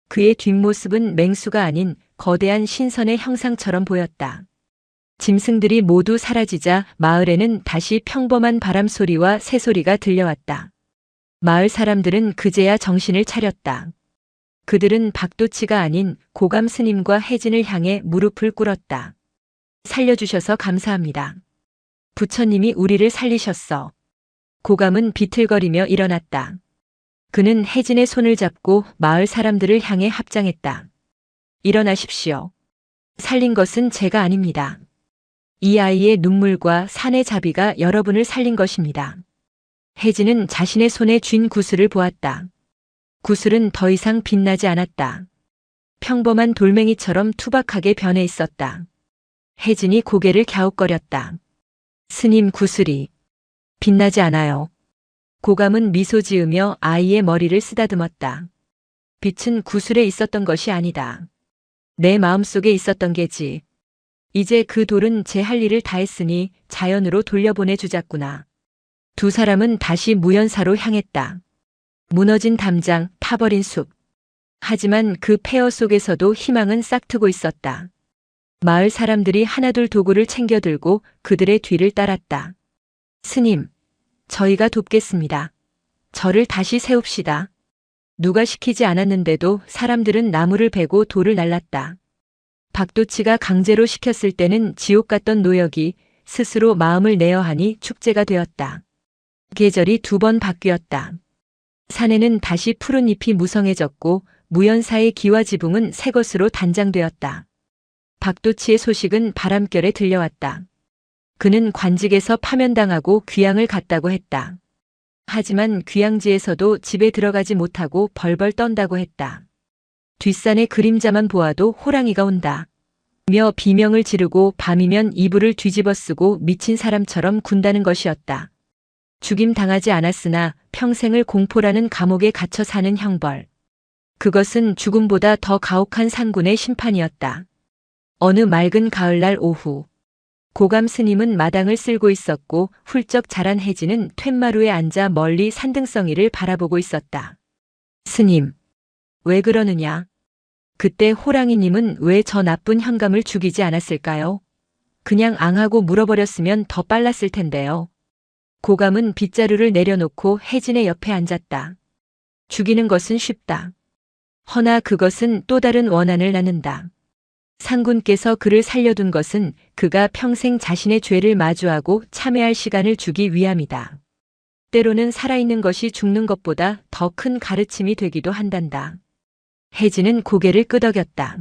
Speaker 1: 그의 뒷모습은 맹수가 아닌 거대한 신선의 형상처럼 보였다. 짐승들이 모두 사라지자 마을에는 다시 평범한 바람소리와 새소리가 들려왔다. 마을 사람들은 그제야 정신을 차렸다. 그들은 박도치가 아닌 고감 스님과 혜진을 향해 무릎을 꿇었다. 살려주셔서 감사합니다. 부처님이 우리를 살리셨어. 고감은 비틀거리며 일어났다. 그는 혜진의 손을 잡고 마을 사람들을 향해 합장했다. 일어나십시오. 살린 것은 제가 아닙니다. 이 아이의 눈물과 산의 자비가 여러분을 살린 것입니다. 혜진은 자신의 손에 쥔 구슬을 보았다. 구슬은 더 이상 빛나지 않았다. 평범한 돌멩이처럼 투박하게 변해 있었다. 혜진이 고개를 갸웃거렸다. 스님 구슬이 빛나지 않아요. 고감은 미소 지으며 아이의 머리를 쓰다듬었다. 빛은 구슬에 있었던 것이 아니다. 내 마음속에 있었던 게지. 이제 그 돌은 제 할 일을 다 했으니 자연으로 돌려보내 주자꾸나. 두 사람은 다시 무연사로 향했다. 무너진 담장, 타버린 숲. 하지만 그 폐허 속에서도 희망은 싹트고 있었다. 마을 사람들이 하나둘 도구를 챙겨 들고 그들의 뒤를 따랐다. 스님, 저희가 돕겠습니다. 저를 다시 세웁시다. 누가 시키지 않았는데도 사람들은 나무를 베고 돌을 날랐다. 박도치가 강제로 시켰을 때는 지옥 같던 노역이 스스로 마음을 내어 하니 축제가 되었다. 계절이 두 번 바뀌었다. 산에는 다시 푸른 잎이 무성해졌고 무연사의 기와 지붕은 새 것으로 단장되었다. 박도치의 소식은 바람결에 들려왔다. 그는 관직에서 파면당하고 귀양을 갔다고 했다. 하지만 귀양지에서도 집에 들어가지 못하고 벌벌 떤다고 했다. 뒷산의 그림자만 보아도 호랑이가 온다. 며 비명을 지르고 밤이면 이불을 뒤집어 쓰고 미친 사람처럼 군다는 것이었다. 죽임 당하지 않았으나 평생을 공포라는 감옥에 갇혀 사는 형벌. 그것은 죽음보다 더 가혹한 산군의 심판이었다. 어느 맑은 가을날 오후. 고감 스님은 마당을 쓸고 있었고 훌쩍 자란 혜진은 툇마루에 앉아 멀리 산등성이를 바라보고 있었다. 스님, 왜 그러느냐? 그때 호랑이님은 왜 저 나쁜 현감을 죽이지 않았을까요? 그냥 앙하고 물어버렸으면 더 빨랐을 텐데요. 고감은 빗자루를 내려놓고 혜진의 옆에 앉았다. 죽이는 것은 쉽다. 허나 그것은 또 다른 원한을 낳는다. 상군께서 그를 살려둔 것은 그가 평생 자신의 죄를 마주하고 참회할 시간을 주기 위함이다. 때로는 살아있는 것이 죽는 것보다 더 큰 가르침이 되기도 한단다. 혜진은 고개를 끄덕였다.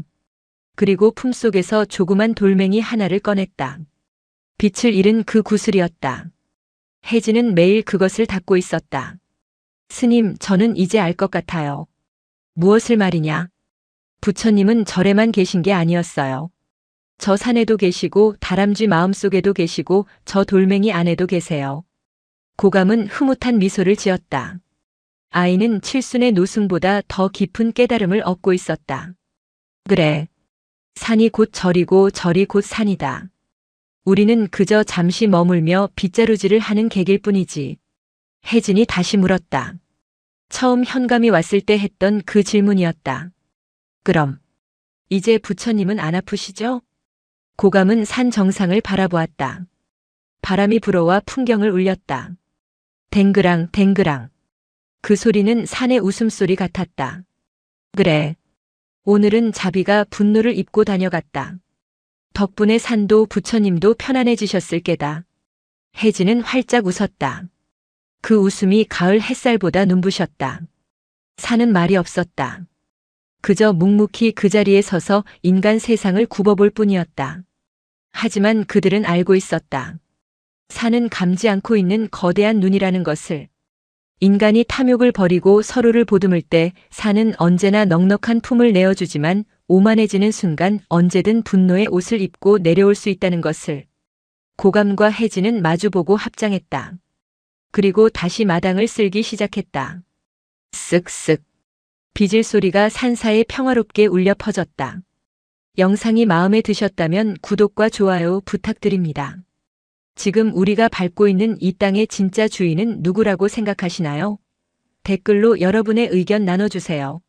Speaker 1: 그리고 품속에서 조그만 돌멩이 하나를 꺼냈다. 빛을 잃은 그 구슬이었다. 혜진은 매일 그것을 닦고 있었다. 스님, 저는 이제 알 것 같아요. 무엇을 말이냐? 부처님은 절에만 계신 게 아니었어요. 저 산에도 계시고 다람쥐 마음속에도 계시고 저 돌멩이 안에도 계세요. 고감은 흐뭇한 미소를 지었다. 아이는 칠순의 노승보다 더 깊은 깨달음을 얻고 있었다. 그래. 산이 곧 절이고 절이 곧 산이다. 우리는 그저 잠시 머물며 빗자루질을 하는 객일 뿐이지. 혜진이 다시 물었다. 처음 현감이 왔을 때 했던 그 질문이었다. 그럼 이제 부처님은 안 아프시죠? 고감은 산 정상을 바라보았다. 바람이 불어와 풍경을 울렸다. 댕그랑 댕그랑. 그 소리는 산의 웃음소리 같았다. 그래. 오늘은 자비가 분노를 입고 다녀갔다. 덕분에 산도 부처님도 편안해지셨을 게다. 혜진은 활짝 웃었다. 그 웃음이 가을 햇살보다 눈부셨다. 산은 말이 없었다. 그저 묵묵히 그 자리에 서서 인간 세상을 굽어볼 뿐이었다. 하지만 그들은 알고 있었다. 산은 감지 않고 있는 거대한 눈이라는 것을. 인간이 탐욕을 버리고 서로를 보듬을 때 산은 언제나 넉넉한 품을 내어주지만 오만해지는 순간 언제든 분노의 옷을 입고 내려올 수 있다는 것을. 고감과 혜진은 마주보고 합장했다. 그리고 다시 마당을 쓸기 시작했다. 쓱쓱. 빗질 소리가 산사에 평화롭게 울려 퍼졌다. 영상이 마음에 드셨다면 구독과 좋아요 부탁드립니다. 지금 우리가 밟고 있는 이 땅의 진짜 주인은 누구라고 생각하시나요? 댓글로 여러분의 의견 나눠주세요.